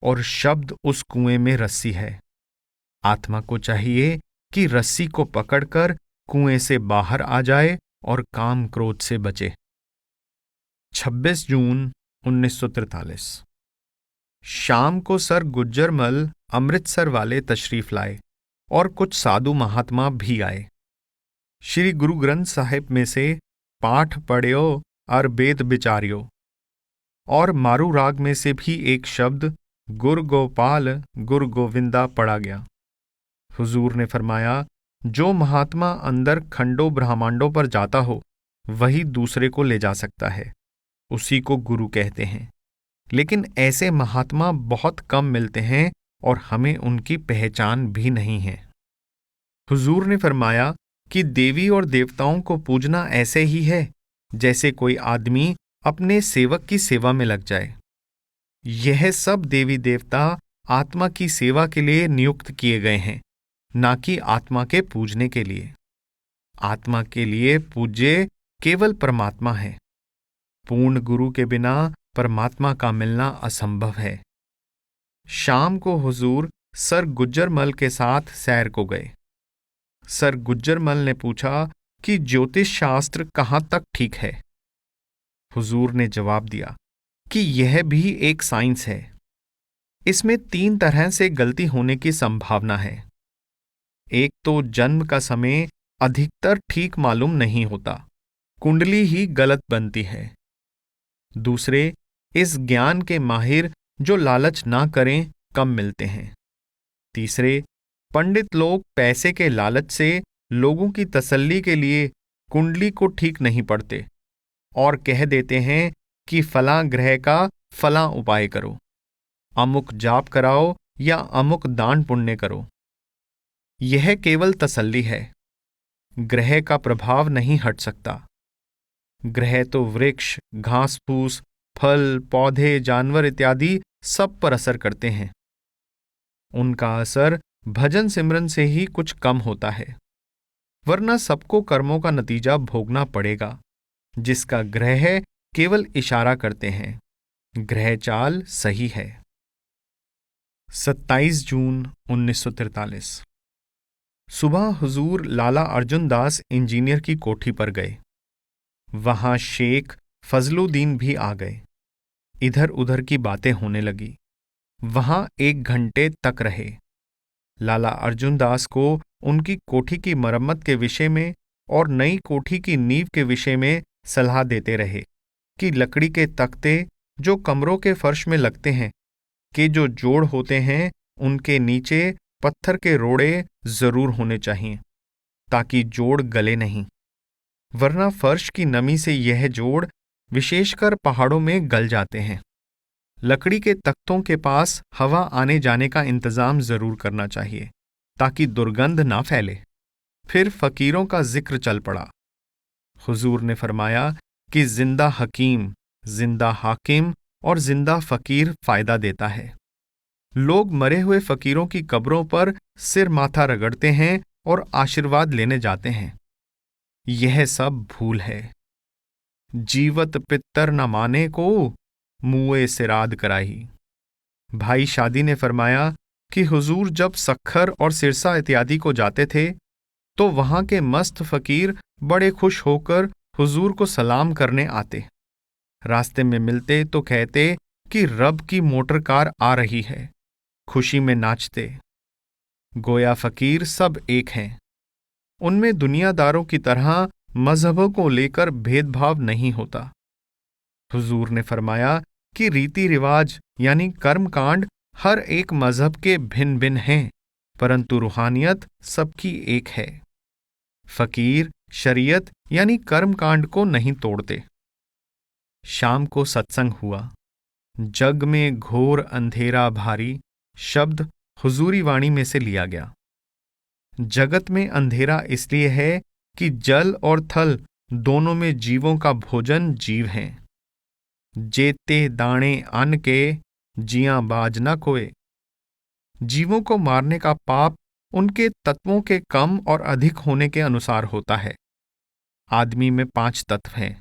और शब्द उस कुएं में रस्सी है। आत्मा को चाहिए कि रस्सी को पकड़कर कुएं से बाहर आ जाए और काम क्रोध से बचे। 26 जून 1943। शाम को सर गुज्जरमल अमृतसर वाले तशरीफ लाए और कुछ साधु महात्मा भी आए। श्री गुरु ग्रंथ साहिब में से पाठ पढ़्यो और वेद विचार्यो, और मारू राग में से भी एक शब्द गुर गोपाल गुर गोविंदा पढ़ा गया। हुजूर ने फरमाया, जो महात्मा अंदर खंडों ब्रह्मांडों पर जाता हो वही दूसरे को ले जा सकता है, उसी को गुरु कहते हैं। लेकिन ऐसे महात्मा बहुत कम मिलते हैं और हमें उनकी पहचान भी नहीं है। हुजूर ने फरमाया कि देवी और देवताओं को पूजना ऐसे ही है जैसे कोई आदमी अपने सेवक की सेवा में लग जाए। यह सब देवी देवता आत्मा की सेवा के लिए नियुक्त किए गए हैं, ना कि आत्मा के पूजने के लिए। आत्मा के लिए पूज्य केवल परमात्मा है। पूर्ण गुरु के बिना परमात्मा का मिलना असंभव है। शाम को हुजूर सर गुज्जरमल के साथ सैर को गए। सर गुज्जरमल ने पूछा कि ज्योतिष शास्त्र कहाँ तक ठीक है। हुजूर ने जवाब दिया कि यह भी एक साइंस है। इसमें 3 तरह से गलती होने की संभावना है। एक तो जन्म का समय अधिकतर ठीक मालूम नहीं होता, कुंडली ही गलत बनती है। दूसरे, इस ज्ञान के माहिर जो लालच ना करें कम मिलते हैं। तीसरे, पंडित लोग पैसे के लालच से लोगों की तसल्ली के लिए कुंडली को ठीक नहीं पढ़ते और कह देते हैं कि फलां ग्रह का फलां उपाय करो, अमुक जाप कराओ या अमुक दान पुण्य करो। यह केवल तसल्ली है। ग्रह का प्रभाव नहीं हट सकता। ग्रह तो वृक्ष, घास फूस, फल, पौधे, जानवर इत्यादि सब पर असर करते हैं। उनका असर भजन सिमरन से ही कुछ कम होता है, वरना सबको कर्मों का नतीजा भोगना पड़ेगा, जिसका ग्रह केवल इशारा करते हैं। ग्रह चाल सही है। 27 जून 1943। सुबह हुजूर लाला अर्जुन दास इंजीनियर की कोठी पर गए। वहां शेख फजलुद्दीन भी आ गए। इधर उधर की बातें होने लगी। वहां 1 घंटे तक रहे। लाला अर्जुन दास को उनकी कोठी की मरम्मत के विषय में और नई कोठी की नींव के विषय में सलाह देते रहे कि लकड़ी के तख्ते जो कमरों के फर्श में लगते हैं, के जो जोड़ होते हैं, उनके नीचे पत्थर के रोड़े जरूर होने चाहिए, ताकि जोड़ गले नहीं, वरना फर्श की नमी से यह जोड़ विशेषकर पहाड़ों में गल जाते हैं। लकड़ी के तख्तों के पास हवा आने जाने का इंतजाम जरूर करना चाहिए, ताकि दुर्गंध ना फैले। फिर फकीरों का जिक्र चल पड़ा। हुजूर ने फरमाया कि जिंदा हकीम, जिंदा हाकिम और जिंदा फकीर फायदा देता है। लोग मरे हुए फकीरों की कब्रों पर सिर माथा रगड़ते हैं और आशीर्वाद लेने जाते हैं। यह सब भूल है। जीवत पित्तर न माने को, मुए सिराद कराही। भाई शादी ने फरमाया कि हुजूर जब सखर और सिरसा इत्यादि को जाते थे तो वहां के मस्त फकीर बड़े खुश होकर हुजूर को सलाम करने आते। रास्ते में मिलते तो कहते कि रब की मोटर कार आ रही है, खुशी में नाचते। गोया फकीर सब एक हैं, उनमें दुनियादारों की तरह मजहबों को लेकर भेदभाव नहीं होता। हुजूर ने फरमाया कि रीति रिवाज यानी कर्मकांड हर एक मजहब के भिन्न भिन्न हैं, परंतु रूहानियत सबकी एक है। फकीर शरीयत यानी कर्मकांड को नहीं तोड़ते। शाम को सत्संग हुआ। जग में घोर अंधेरा भारी शब्द हुजूरी वाणी में से लिया गया। जगत में अंधेरा इसलिए है कि जल और थल दोनों में जीवों का भोजन जीव हैं। जेते दाणे अन्न के जियां बाज न कोए। जीवों को मारने का पाप उनके तत्वों के कम और अधिक होने के अनुसार होता है। आदमी में 5 तत्व हैं,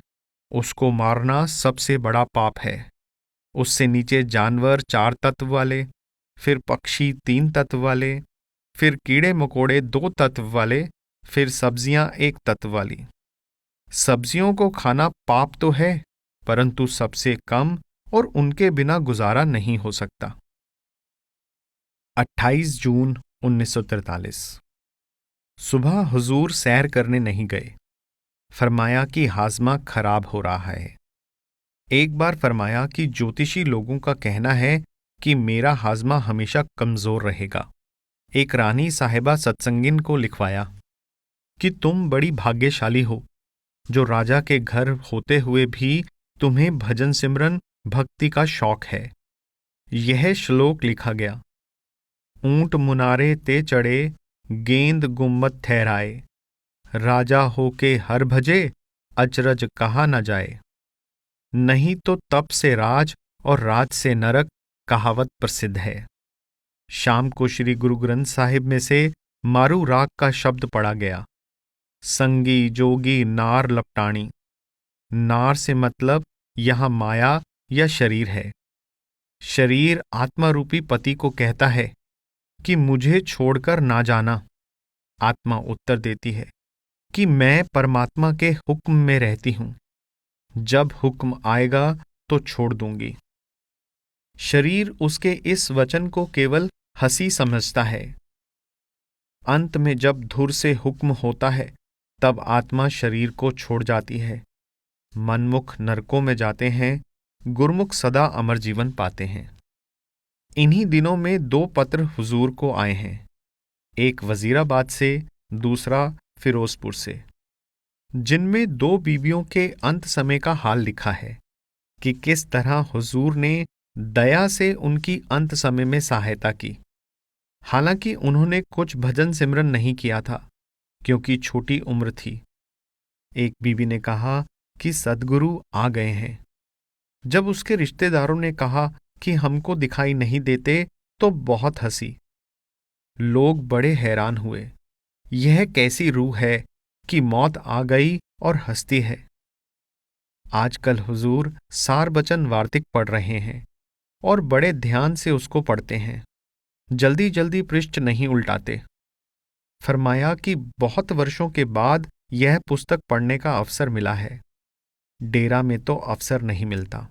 उसको मारना सबसे बड़ा पाप है। उससे नीचे जानवर 4 तत्व वाले, फिर पक्षी 3 तत्व वाले, फिर कीड़े मकोड़े 2 तत्व वाले, फिर सब्जियां 1 तत्व वाली। सब्जियों को खाना पाप तो है, परंतु सबसे कम और उनके बिना गुजारा नहीं हो सकता। 28 जून 1943। सुबह हुजूर सैर करने नहीं गए। फरमाया कि हाजमा खराब हो रहा है। एक बार फरमाया कि ज्योतिषी लोगों का कहना है कि मेरा हाजमा हमेशा कमजोर रहेगा। एक रानी साहिबा सत्संगिन को लिखवाया कि तुम बड़ी भाग्यशाली हो, जो राजा के घर होते हुए भी तुम्हें भजन सिमरन भक्ति का शौक है। यह श्लोक लिखा गया, ऊंट मुनारे ते चढ़े, गेंद गुम्मत ठहराए, राजा होके हर भजे, अचरज कहा न जाए। नहीं तो तप से राज और राज से नरक कहावत प्रसिद्ध है। शाम को श्री गुरु ग्रंथ साहिब में से मारू राग का शब्द पढ़ा गया। संगी जोगी नार लपटाणी। नार से मतलब यहां माया या शरीर है। शरीर आत्मा रूपी पति को कहता है कि मुझे छोड़कर ना जाना। आत्मा उत्तर देती है कि मैं परमात्मा के हुक्म में रहती हूं, जब हुक्म आएगा तो छोड़ दूंगी। शरीर उसके इस वचन को केवल हंसी समझता है। अंत में जब धुर से हुक्म होता है तब आत्मा शरीर को छोड़ जाती है। मनमुख नरकों में जाते हैं, गुरमुख सदा अमर जीवन पाते हैं। इन्हीं दिनों में 2 पत्र हुजूर को आए हैं, एक वजीराबाद से, दूसरा फिरोजपुर से, जिनमें 2 बीवियों के अंत समय का हाल लिखा है कि किस तरह हुजूर ने दया से उनकी अंत समय में सहायता की। हालांकि उन्होंने कुछ भजन सिमरन नहीं किया था क्योंकि छोटी उम्र थी। एक बीवी ने कहा कि सद्गुरु आ गए हैं। जब उसके रिश्तेदारों ने कहा कि हमको दिखाई नहीं देते तो बहुत हंसी। लोग बड़े हैरान हुए, यह कैसी रूह है कि मौत आ गई और हंसती है। आजकल हुजूर सारबचन वार्तिक पढ़ रहे हैं और बड़े ध्यान से उसको पढ़ते हैं, जल्दी जल्दी पृष्ठ नहीं उल्टाते। फरमाया कि बहुत वर्षों के बाद यह पुस्तक पढ़ने का अवसर मिला है। डेरा में तो अवसर नहीं मिलता।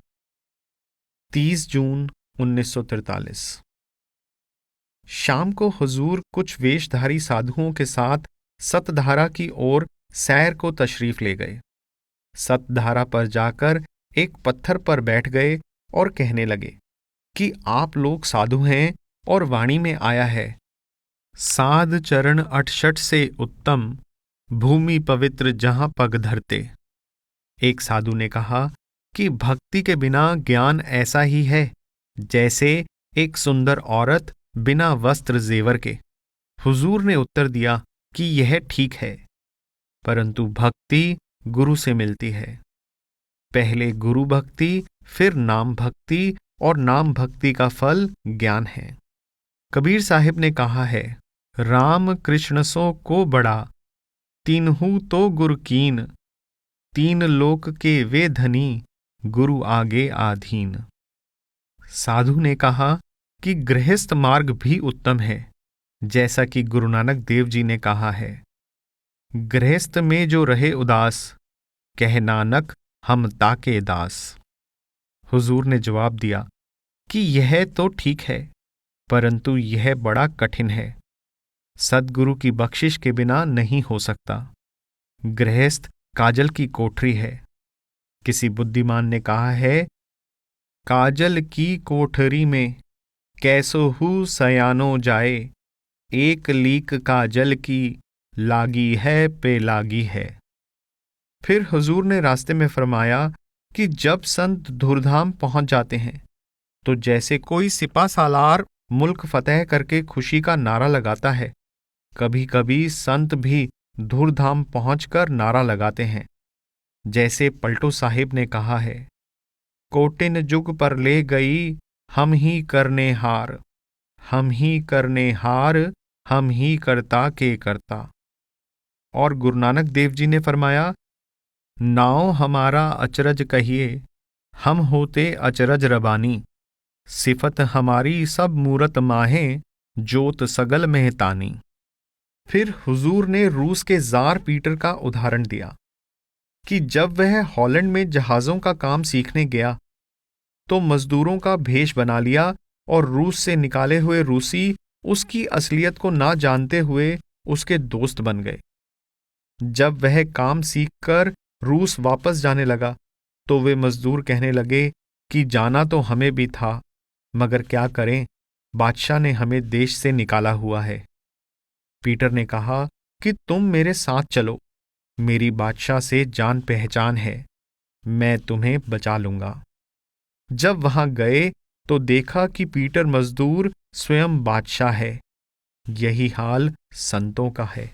30 जून 1943। शाम को हुजूर कुछ वेशधारी साधुओं के साथ सतधारा की ओर सैर को तशरीफ ले गए। सतधारा पर जाकर एक पत्थर पर बैठ गए और कहने लगे कि आप लोग साधु हैं और वाणी में आया है, साध चरण 68 से उत्तम, भूमि पवित्र जहां पग धरते। एक साधु ने कहा कि भक्ति के बिना ज्ञान ऐसा ही है जैसे एक सुंदर औरत बिना वस्त्र जेवर के। हुजूर ने उत्तर दिया कि यह ठीक है, परंतु भक्ति गुरु से मिलती है। पहले गुरु भक्ति, फिर नाम भक्ति, और नाम भक्ति का फल ज्ञान है। कबीर साहिब ने कहा है, राम कृष्ण सो को बड़ा, तीनहु तो गुर कीन, तीन लोक के वे धनी, गुरु आगे आधीन। साधु ने कहा कि गृहस्थ मार्ग भी उत्तम है, जैसा कि गुरु नानक देव जी ने कहा है, गृहस्थ में जो रहे उदास, कह नानक हम ताके दास। हुजूर ने जवाब दिया कि यह तो ठीक है, परंतु यह बड़ा कठिन है, सद्गुरु की बख्शिश के बिना नहीं हो सकता। गृहस्थ काजल की कोठरी है। किसी बुद्धिमान ने कहा है, काजल की कोठरी में कैसो हु सयानो जाए, एक लीक काजल की लागी है पे लागी है। फिर हुजूर ने रास्ते में फरमाया कि जब संत धूर्धाम पहुंच जाते हैं तो जैसे कोई सिपा सालार मुल्क फतेह करके खुशी का नारा लगाता है, कभी कभी संत भी धूर्धाम पहुंचकर नारा लगाते हैं। जैसे पलटू साहिब ने कहा है, कोटिन जुग पर ले गई हम ही करने हार, हम ही करने हार, हम ही करता के करता। और गुरु नानक देव जी ने फरमाया, नाव हमारा अचरज कहिए, हम होते अचरज रबानी, सिफत हमारी सब मूरत माहें, जोत सगल मेहतानी। फिर हुजूर ने रूस के जार पीटर का उदाहरण दिया कि जब वह हॉलैंड में जहाजों का काम सीखने गया तो मजदूरों का भेष बना लिया और रूस से निकाले हुए रूसी उसकी असलियत को ना जानते हुए उसके दोस्त बन गए। जब वह काम सीखकर रूस वापस जाने लगा तो वे मजदूर कहने लगे कि जाना तो हमें भी था, मगर क्या करें, बादशाह ने हमें देश से निकाला हुआ है। पीटर ने कहा कि तुम मेरे साथ चलो, मेरी बादशाह से जान पहचान है, मैं तुम्हें बचा लूंगा। जब वहां गए तो देखा कि पीटर मजदूर स्वयं बादशाह है। यही हाल संतों का है।